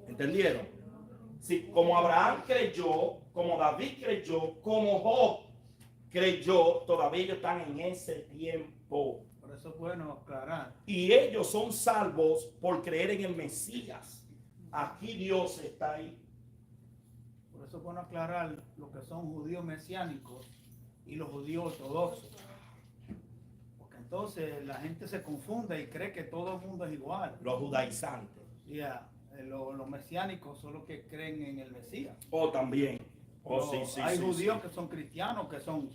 ¿Entendieron? Si como Abraham creyó, como David creyó, como Job creyó, todavía ellos están en ese tiempo. Por eso es bueno aclarar. Y ellos son salvos por creer en el Mesías. Aquí Dios está ahí. Por eso es bueno aclarar lo que son judíos mesiánicos y los judíos ortodoxos. Porque entonces la gente se confunde y cree que todo el mundo es igual. Los judaizantes. Los mesiánicos son los que creen en el Mesías. O también. Hay judíos que son cristianos, que son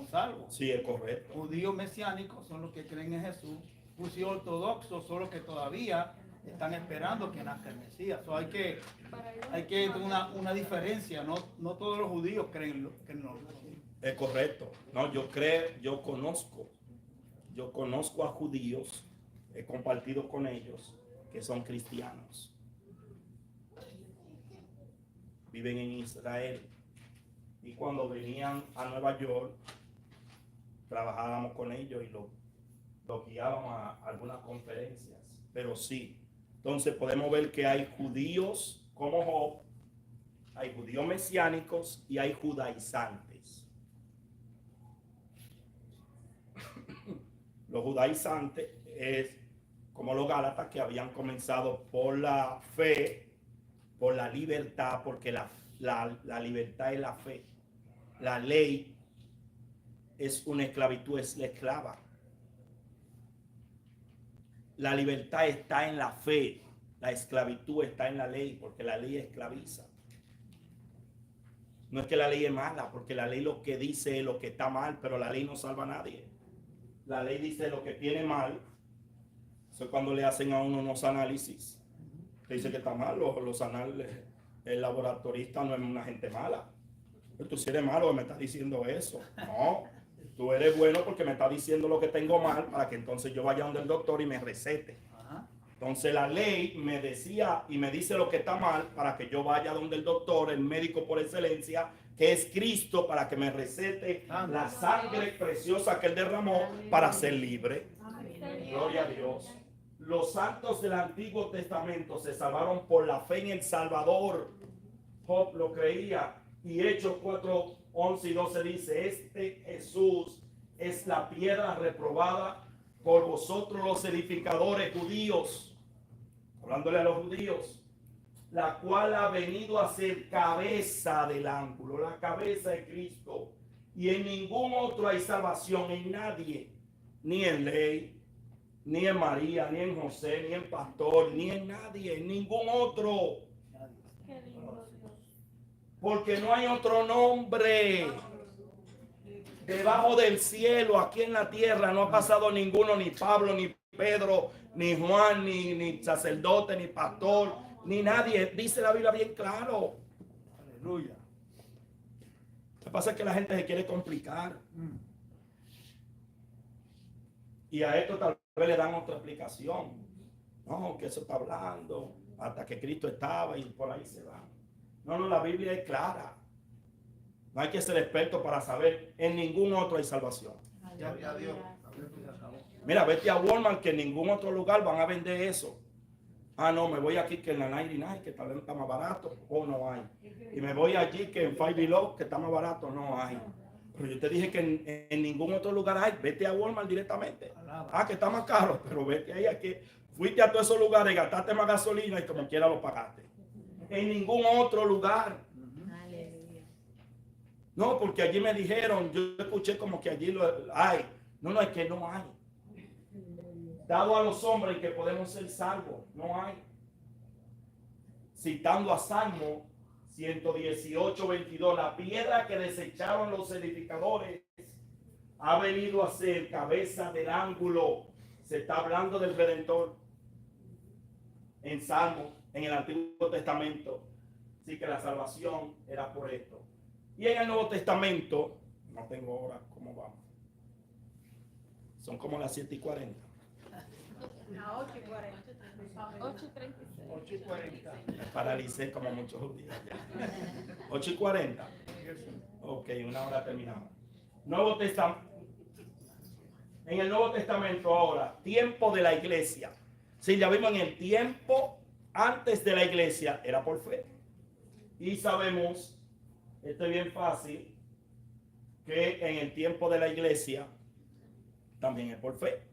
salvos. Sí, es correcto. Judíos mesiánicos son los que creen en Jesús. Judíos ortodoxos son los que todavía están esperando que nazca el Mesías. Hay que una diferencia. No todos los judíos creen que no. Es correcto. No, yo conozco a judíos, he compartido con ellos que son cristianos. Viven en Israel. Y cuando venían a Nueva York, trabajábamos con ellos y lo guiábamos a algunas conferencias. Pero sí, entonces podemos ver que hay judíos como Job, hay judíos mesiánicos y hay judaizantes. Los judaizantes es como los gálatas que habían comenzado por la fe, por la libertad, porque la libertad es la fe. La ley es una esclavitud, es la esclava. La libertad está en la fe, la esclavitud está en la ley, porque la ley esclaviza. No es que la ley es mala, porque la ley lo que dice es lo que está mal, pero la ley no salva a nadie. La ley dice lo que tiene mal. Eso es cuando le hacen a uno unos análisis. Que dice que está mal, los análisis. El laboratorista no es una gente mala. Pero tú si eres malo me estás diciendo eso. No, tú eres bueno porque me estás diciendo lo que tengo mal para que entonces yo vaya donde el doctor y me recete. Entonces la ley me decía y me dice lo que está mal para que yo vaya donde el doctor, el médico por excelencia, que es Cristo, para que me recete la sangre preciosa que él derramó para ser libre. Gloria a Dios. los santos del Antiguo Testamento se salvaron por la fe en el Salvador. Job lo creía. Y Hechos 4, 11 y 12 dice, este Jesús es la piedra reprobada por vosotros los edificadores judíos, hablándole a los judíos, la cual ha venido a ser cabeza del ángulo, la cabeza de Cristo. Y en ningún otro hay salvación, en nadie, ni en ley, ni en María, ni en José, ni en pastor, ni en nadie, en ningún otro. Qué lindo Dios. Porque no hay otro nombre debajo del cielo, aquí en la tierra. No ha pasado ninguno, ni Pablo, ni Pedro, ni Juan, ni sacerdote, ni pastor, ni nadie. Dice la Biblia bien claro. Aleluya. Lo que pasa es que la gente se quiere complicar. Y a esto tal vez le dan otra explicación. No, que eso está hablando hasta que Cristo estaba y por ahí se va. No, la Biblia es clara. No hay que ser experto para saber, en ningún otro hay salvación. Gloria a Dios. Mira, vete a Walmart, que en ningún otro lugar van a vender eso. Ah, no, me voy aquí que en la 99, que tal vez está más barato, o no hay. Y me voy allí que en Five Below, que está más barato, no hay. Pero yo te dije que en ningún otro lugar hay. Vete a Walmart directamente. Ah, que está más caro, pero vete ahí, que fuiste a todos esos lugares, gastaste más gasolina y como quiera lo pagaste. En ningún otro lugar. Aleluya. No, porque allí me dijeron, yo escuché como que allí lo hay. No, es que no hay. Dado a los hombres que podemos ser salvos, no hay. Citando a Salmo 118, 22, la piedra que desecharon los edificadores ha venido a ser cabeza del ángulo. Se está hablando del Redentor en Salmo, en el Antiguo Testamento. Así que la salvación era por esto. Y en el Nuevo Testamento, no tengo hora, ¿cómo vamos? Son como las 7:40. A 8:40. 8:36. 8:40. Me paralicé como muchos judíos. 8:40. Ok, una hora terminamos. Nuevo Testamento. En el Nuevo Testamento ahora, tiempo de la iglesia. Si ya vimos en el tiempo antes de la iglesia, era por fe. Y sabemos, esto es bien fácil, que en el tiempo de la iglesia también es por fe.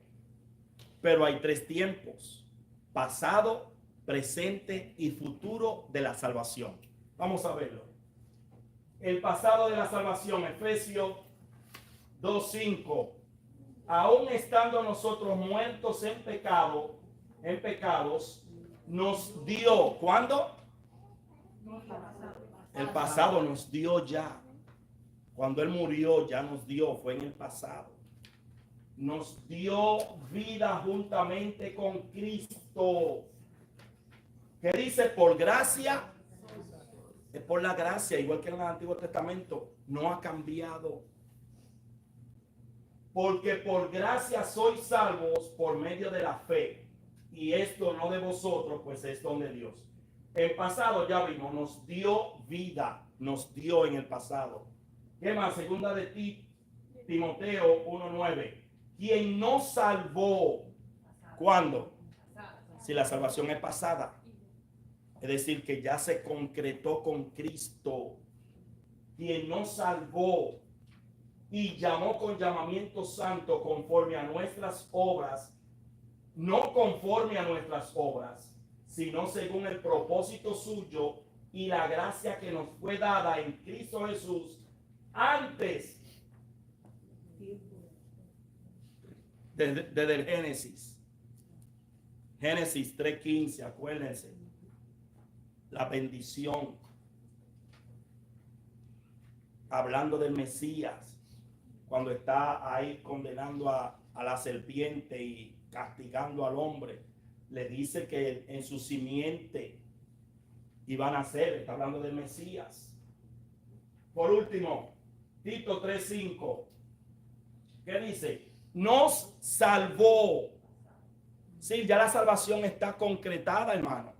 Pero hay tres tiempos: pasado, presente y futuro de la salvación. Vamos a verlo. El pasado de la salvación, Efesios 2:5. Aún estando nosotros muertos en pecados, nos dio. ¿Cuándo? El pasado nos dio ya. Cuando Él murió, ya nos dio, fue en el pasado. Nos dio vida juntamente con Cristo. ¿Qué dice? Por gracia. Es por la gracia, igual que en el Antiguo Testamento, no ha cambiado. Porque por gracia sois salvos por medio de la fe. Y esto no de vosotros, pues es don de Dios. En pasado ya vimos, nos dio vida, nos dio en el pasado. ¿Qué más? Segunda de Timoteo 1:9. Quien nos salvó, ¿cuándo? Si la salvación es pasada. Es decir, que ya se concretó con Cristo. Quien nos salvó y llamó con llamamiento santo conforme a nuestras obras, no conforme a nuestras obras, sino según el propósito suyo y la gracia que nos fue dada en Cristo Jesús antes desde el Génesis. Génesis 3:15, acuérdense. La bendición. Hablando del Mesías, cuando está ahí condenando a la serpiente y castigando al hombre, le dice que en su simiente iban a nacer. Está hablando del Mesías. Por último, Tito 3:5. ¿Qué dice? Nos salvó. Sí, ya la salvación está concretada, hermano.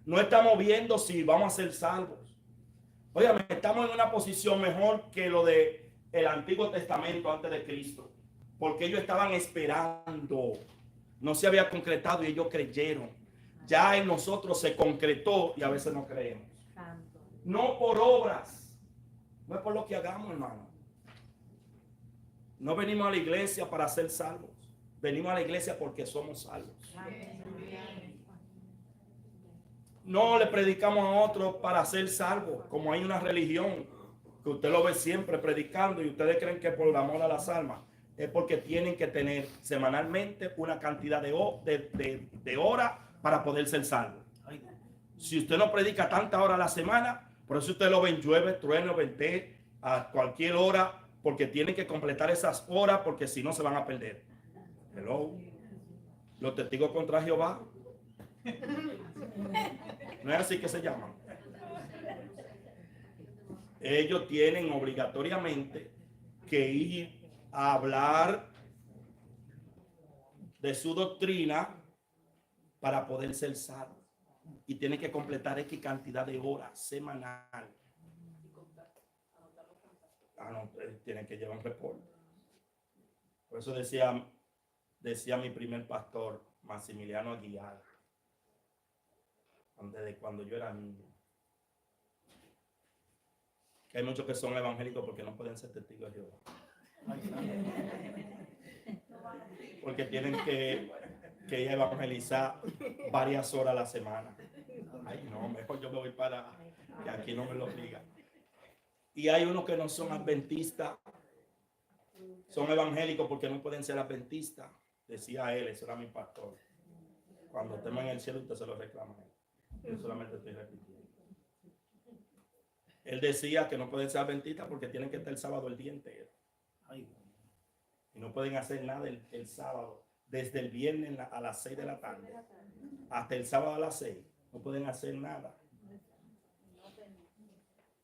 No estamos viendo si vamos a ser salvos. Óigame, estamos en una posición mejor que lo de el Antiguo Testamento antes de Cristo, porque ellos estaban esperando no se había concretado y ellos creyeron. Ya en nosotros se concretó y a veces no creemos. No por obras, no es por lo que hagamos, hermano. No venimos a la iglesia para ser salvos. Venimos a la iglesia porque somos salvos. No le predicamos a otros para ser salvos, como hay una religión que usted lo ve siempre predicando y ustedes creen que por el amor a las almas. Es porque tienen que tener semanalmente una cantidad de horas para poder ser salvos. Si usted no predica tantas horas a la semana, por eso usted lo ven llueve, trueno, vente a cualquier hora, porque tienen que completar esas horas, porque si no se van a perder. Hello. Los testigos contra Jehová. No es así que se llaman. Ellos tienen obligatoriamente que ir a hablar de su doctrina para poder ser salvos. Y tienen que completar X cantidad de horas semanal. Tienen que llevar un reporte. Por eso decía mi primer pastor, Maximiliano Aguilar, desde cuando yo era niño, que hay muchos que son evangélicos porque no pueden ser testigos de Jehová. Porque tienen que ir a evangelizar varias horas a la semana. Ay, no, mejor yo me voy para que aquí no me lo digan. Y hay unos que no son adventistas, son evangélicos porque no pueden ser adventistas. Decía él, eso era mi pastor. Cuando estemos en el cielo, usted se lo reclama. Yo solamente estoy repitiendo. Él decía que no pueden ser adventistas porque tienen que estar el sábado el día entero. Y no pueden hacer nada el sábado. Desde el viernes a las 6 de la tarde hasta el sábado a las 6. No pueden hacer nada.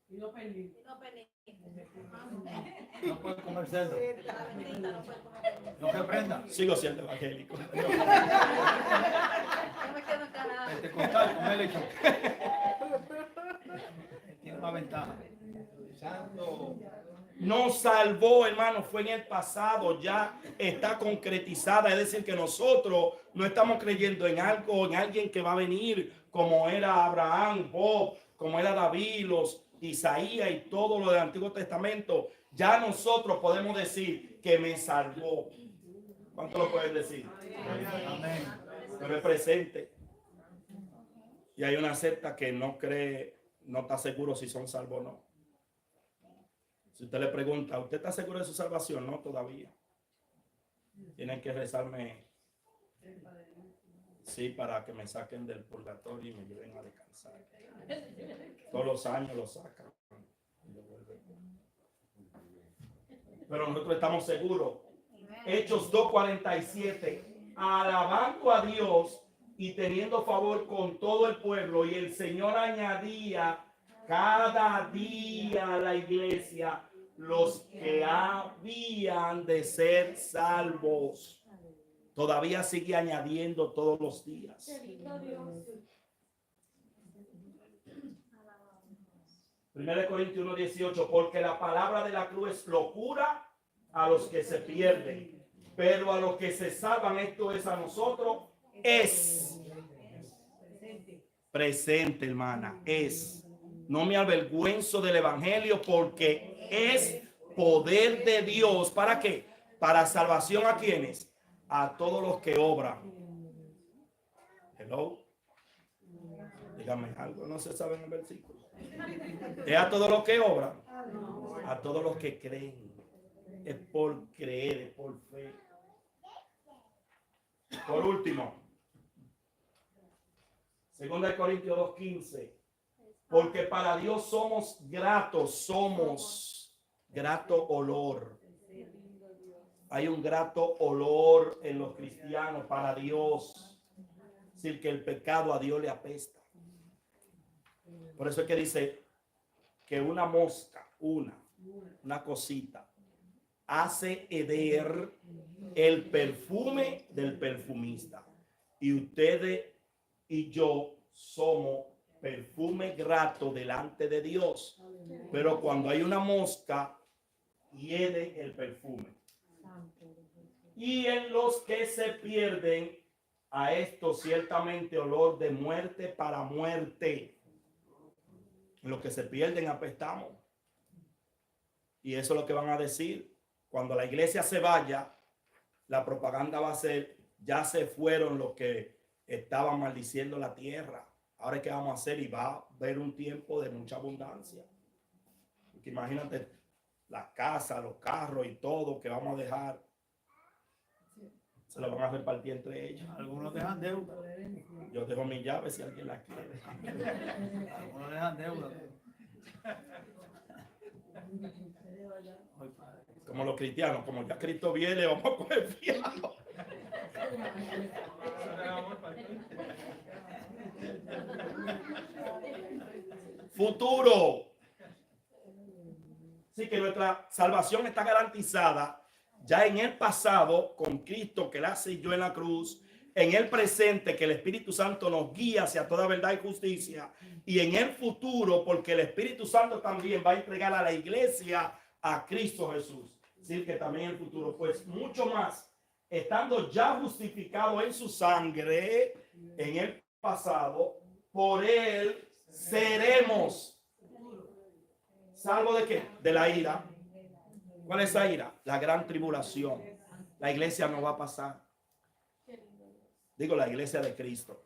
Y no perdí. No puede comer cerdo. No que aprenda. Sigo siendo evangélico. Pentecostal, comer lecho. Tiene una ventaja. Nos salvó, hermano, fue en el pasado, ya está concretizada. Es decir, que nosotros no estamos creyendo en algo, en alguien que va a venir, como era Abraham, Job, como era David, Isaías y todo lo del Antiguo Testamento. Ya nosotros podemos decir que me salvó. ¿Cuánto lo pueden decir? Amén. Pero es presente. Y hay una secta que no cree, no está seguro si son salvos o no. Si usted le pregunta, ¿usted está seguro de su salvación? No, todavía. Tienen que rezarme, sí, para que me saquen del purgatorio y me lleven a descansar. Todos los años lo sacan. Pero nosotros estamos seguros. Hechos 2:47. Alabando a Dios y teniendo favor con todo el pueblo. Y el Señor añadía cada día a la iglesia los que habían de ser salvos. Todavía sigue añadiendo todos los días. 1 Corintios 1:18, porque la palabra de la cruz es locura a los que se pierden, pero a los que se salvan, esto es a nosotros, es presente, hermana, es. No me avergüenzo del evangelio porque es poder de Dios. ¿Para qué? Para salvación a quienes, a todos los que obran. Hello. Dígame algo, no se sabe en el versículo. Es a todos los que obran, a todos los que creen. Es por creer, es por fe. Por último, 2 Corintios 2:15. Porque para Dios somos grato olor. Hay un grato olor en los cristianos para Dios. Es decir, que el pecado a Dios le apesta. Por eso es que dice que una mosca, una cosita, hace heder el perfume del perfumista. Y ustedes y yo somos perfume grato delante de Dios. Pero cuando hay una mosca, hiede el perfume. Y en los que se pierden a esto ciertamente olor de muerte para muerte. Los que se pierden apestamos. Y eso es lo que van a decir. Cuando la iglesia se vaya, la propaganda va a ser, ya se fueron los que estaban maldiciendo la tierra. Ahora, ¿qué vamos a hacer? Y va a haber un tiempo de mucha abundancia. Porque imagínate las casas, los carros y todo que vamos a dejar. Se lo van a repartir entre ellos. Algunos dejan deuda. Yo dejo mi llave si alguien la quiere. Algunos dejan deuda. Ay, padre. Como los cristianos, como ya Cristo viene, vamos a coger fiado. Futuro. Así que nuestra salvación está garantizada ya en el pasado con Cristo que la selló en la cruz, en el presente que el Espíritu Santo nos guía hacia toda verdad y justicia, y en el futuro porque el Espíritu Santo también va a entregar a la iglesia a Cristo Jesús. Es decir, que también en el futuro, pues mucho más, estando ya justificado en su sangre, en el pasado, por él seremos. ¿Salvo de qué? De la ira. ¿Cuál es la ira? La gran tribulación. La iglesia no va a pasar. Digo, la iglesia de Cristo.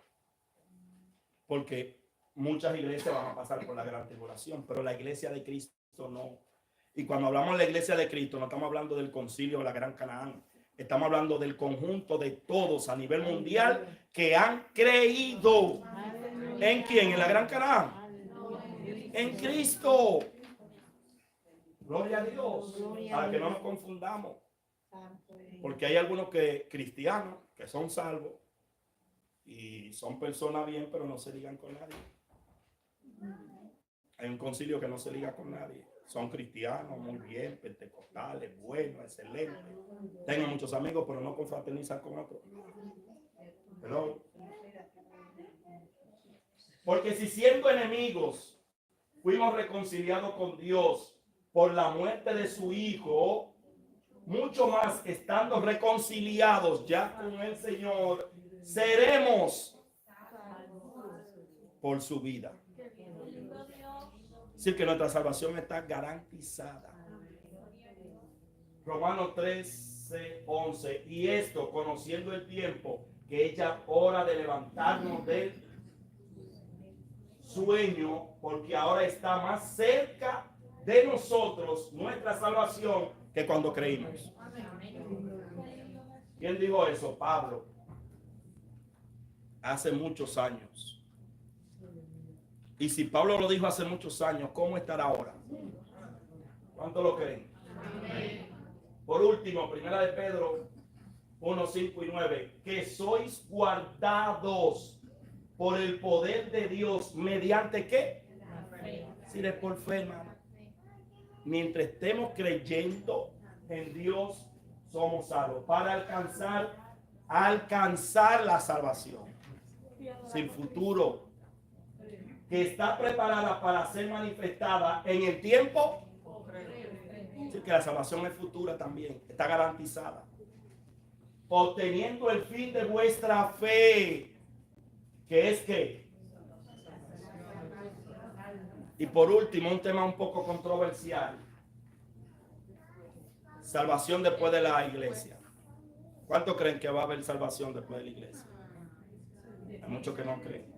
Porque muchas iglesias van a pasar por la gran tribulación, pero la iglesia de Cristo no. Y cuando hablamos de la iglesia de Cristo, no estamos hablando del concilio de la Gran Canaán. Estamos hablando del conjunto de todos a nivel mundial que han creído. ¿En quién? En la Gran Canaán. En Cristo. Gloria a Dios. Para que no nos confundamos. Porque hay algunos cristianos que son salvos y son personas bien, pero no se ligan con nadie. Hay un concilio que no se liga con nadie. Son cristianos, muy bien, pentecostales, buenos, excelentes. Tengo muchos amigos, pero no confraternizan con otros. Pero, porque si siendo enemigos fuimos reconciliados con Dios por la muerte de su Hijo, mucho más estando reconciliados ya con el Señor, seremos por su vida. Es decir, que nuestra salvación está garantizada. Romanos 13:11. Y esto, conociendo el tiempo, que es ya hora de levantarnos del sueño, porque ahora está más cerca de nosotros nuestra salvación que cuando creímos. ¿Quién dijo eso? Pablo. Hace muchos años. Y si Pablo lo dijo hace muchos años, ¿cómo estará ahora? ¿Cuánto lo creen? Por último, primera de Pedro 1:5-9, que sois guardados por el poder de Dios, ¿mediante qué? Si es por fe, hermano. Mientras estemos creyendo en Dios, somos salvos. Para alcanzar la salvación. Sin futuro. Que está preparada para ser manifestada en el tiempo. Así que la salvación es futura también. Está garantizada. Obteniendo el fin de vuestra fe. Que es que. Y por último, un tema un poco controversial. Salvación después de la iglesia. ¿Cuántos creen que va a haber salvación después de la iglesia? Hay muchos que no creen.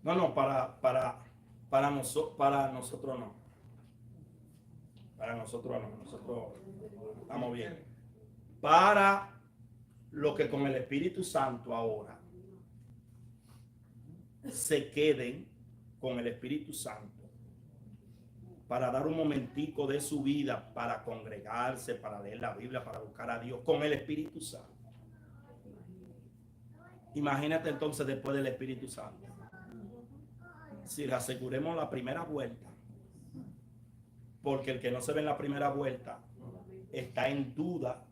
No, para nosotros no. Para nosotros no. Nosotros estamos bien. Para lo que con el Espíritu Santo ahora se queden con el Espíritu Santo para dar un momentico de su vida para congregarse, para leer la Biblia, para buscar a Dios con el Espíritu Santo. Imagínate entonces después del Espíritu Santo. Si le aseguremos la primera vuelta, porque el que no se ve en la primera vuelta está en duda.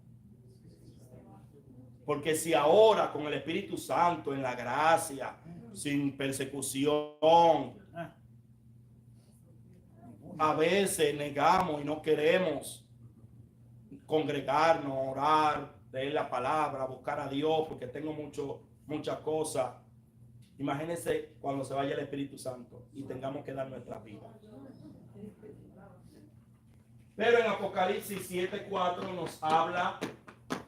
Porque si ahora con el Espíritu Santo, en la gracia, sin persecución, a veces negamos y no queremos congregarnos, orar, leer la palabra, buscar a Dios, porque tengo muchas cosas. Imagínense cuando se vaya el Espíritu Santo y tengamos que dar nuestra vida. Pero en Apocalipsis 7:4 nos habla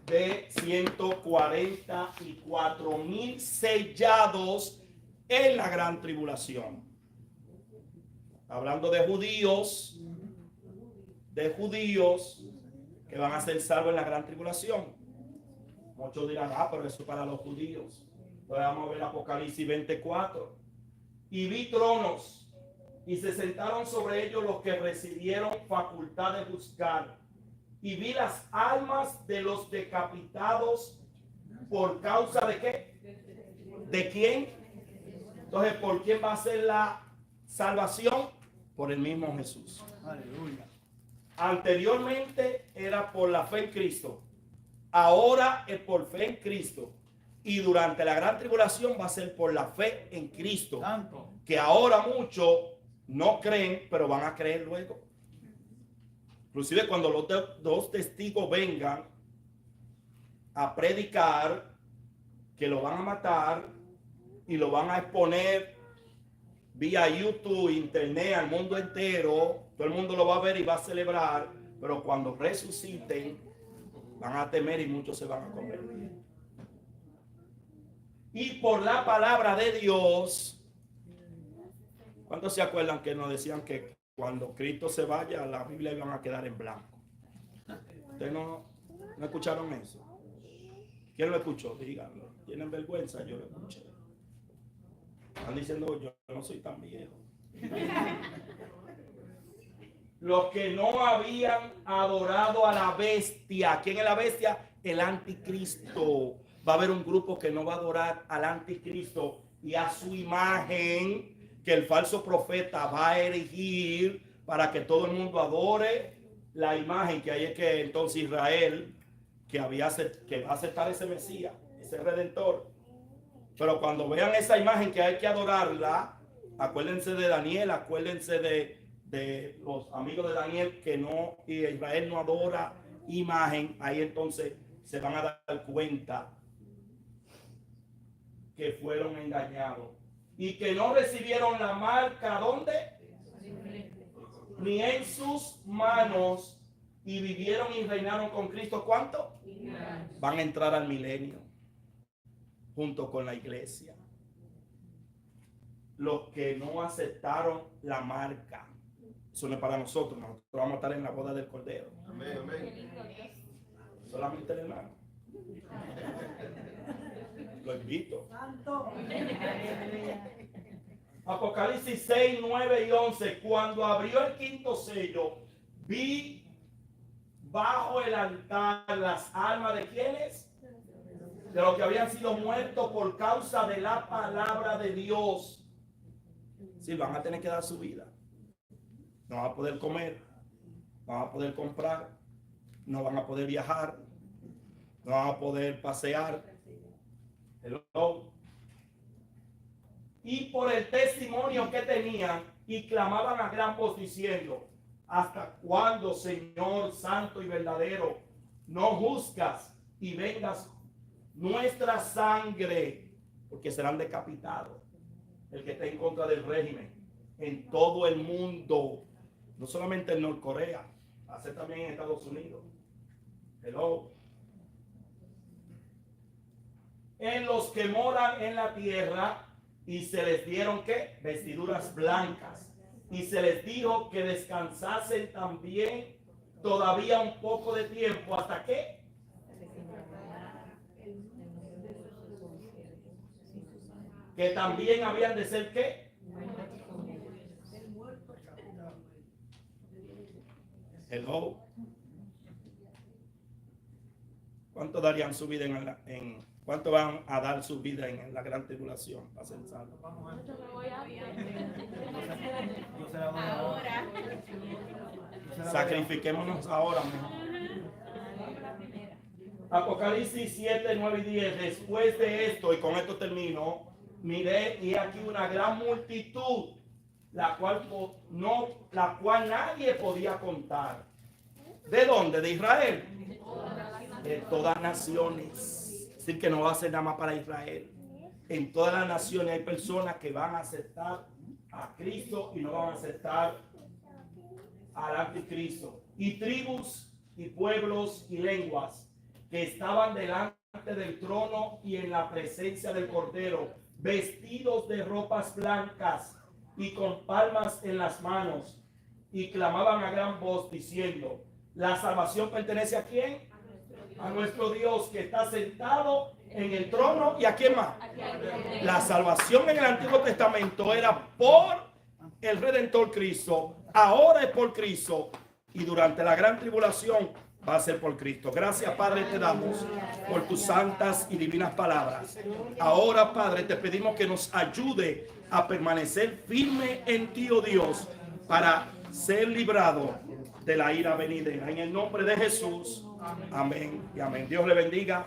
de 144,000 sellados en la gran tribulación. Hablando de judíos que van a ser salvos en la gran tribulación. Muchos dirán, pero eso es para los judíos. Entonces vamos a ver Apocalipsis 24. Y vi tronos, y se sentaron sobre ellos los que recibieron facultad de juzgar. Y vi las almas de los decapitados por causa de ¿qué? ¿De quién? Entonces, ¿por quién va a ser la salvación? Por el mismo Jesús. Aleluya. Anteriormente era por la fe en Cristo. Ahora es por fe en Cristo. Y durante la gran tribulación va a ser por la fe en Cristo. Santo. Que ahora muchos no creen, pero van a creer luego. Inclusive cuando los dos testigos vengan a predicar, que lo van a matar y lo van a exponer vía YouTube, internet, al mundo entero, todo el mundo lo va a ver y va a celebrar, pero cuando resuciten van a temer y muchos se van a convertir. Y por la palabra de Dios, ¿cuántos se acuerdan que nos decían que cuando Cristo se vaya, la Biblia iban a quedar en blanco? ¿Ustedes no escucharon eso? ¿Quién lo escuchó? Díganlo. ¿Tienen vergüenza? Yo lo escuché. Están diciendo, yo no soy tan viejo. Los que no habían adorado a la bestia. ¿Quién es la bestia? El anticristo. Va a haber un grupo que no va a adorar al anticristo y a su imagen que el falso profeta va a erigir para que todo el mundo adore la imagen que hay, es que entonces Israel que va a aceptar ese Mesías, ese Redentor. Pero cuando vean esa imagen que hay que adorarla, acuérdense de Daniel, acuérdense de los amigos de Daniel que no, y Israel no adora imagen, ahí entonces se van a dar cuenta que fueron engañados y que no recibieron la marca, ¿dónde? Ni en sus manos, y vivieron y reinaron con Cristo. ¿Cuánto? Van a entrar al milenio junto con la iglesia. Los que no aceptaron la marca, eso no es para nosotros. Nosotros vamos a estar en la boda del Cordero. Amén, amén. Solamente el hermano. Lo invito. Apocalipsis 6, 9 y 11. Cuando abrió el quinto sello, vi bajo el altar las almas de ¿quiénes? De los que habían sido muertos por causa de la palabra de Dios. Sí, van a tener que dar su vida. No van a poder comer, no van a poder comprar, no van a poder viajar, no van a poder pasear. Hello. Y por el testimonio que tenían, y clamaban a gran voz diciendo: ¿hasta cuándo, Señor santo y verdadero, no juzgas y vengas nuestra sangre? Porque serán decapitados el que esté en contra del régimen en todo el mundo, no solamente en Norcorea, hace también en Estados Unidos. Hello. En los que moran en la tierra, y se les dieron ¿qué? Vestiduras blancas, y se les dijo que descansasen también todavía un poco de tiempo. ¿Hasta qué? Que también habían de ser ¿qué? Hello. ¿Cuánto darían su vida cuánto van a dar su vida en la gran tribulación para ser salvos? Yo me voy a Yo se la voy a ahora. Sacrifiquémonos ahora mejor. Apocalipsis 7, 9 y 10. Después de esto, y con esto termino, miré y aquí una gran multitud, la cual nadie podía contar, ¿De dónde? ¿De Israel? De todas las naciones. Es decir, que no va a ser nada más para Israel. En todas las naciones hay personas que van a aceptar a Cristo y no van a aceptar al anticristo. Y tribus y pueblos y lenguas que estaban delante del trono y en la presencia del Cordero, vestidos de ropas blancas y con palmas en las manos, y clamaban a gran voz diciendo: la salvación pertenece ¿a quién? A nuestro Dios, que está sentado en el trono. ¿Y a quién más? La salvación en el Antiguo Testamento era por el Redentor Cristo, ahora es por Cristo, y durante la gran tribulación va a ser por Cristo. Gracias, Padre, te damos por tus santas y divinas palabras. Ahora, Padre, te pedimos que nos ayude a permanecer firme en ti, oh Dios, para ser librado de la ira venidera. En el nombre de Jesús, amén y amén. Dios le bendiga,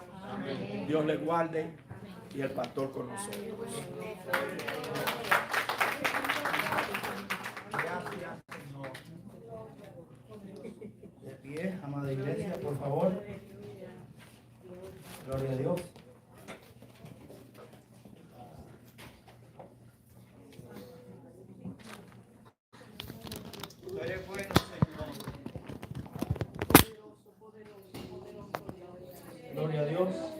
Dios le guarde, y el pastor con nosotros. Gracias, Señor. De pie, amada iglesia, por favor. Gloria a Dios. Tú eres bueno, Señor. Gloria a Dios.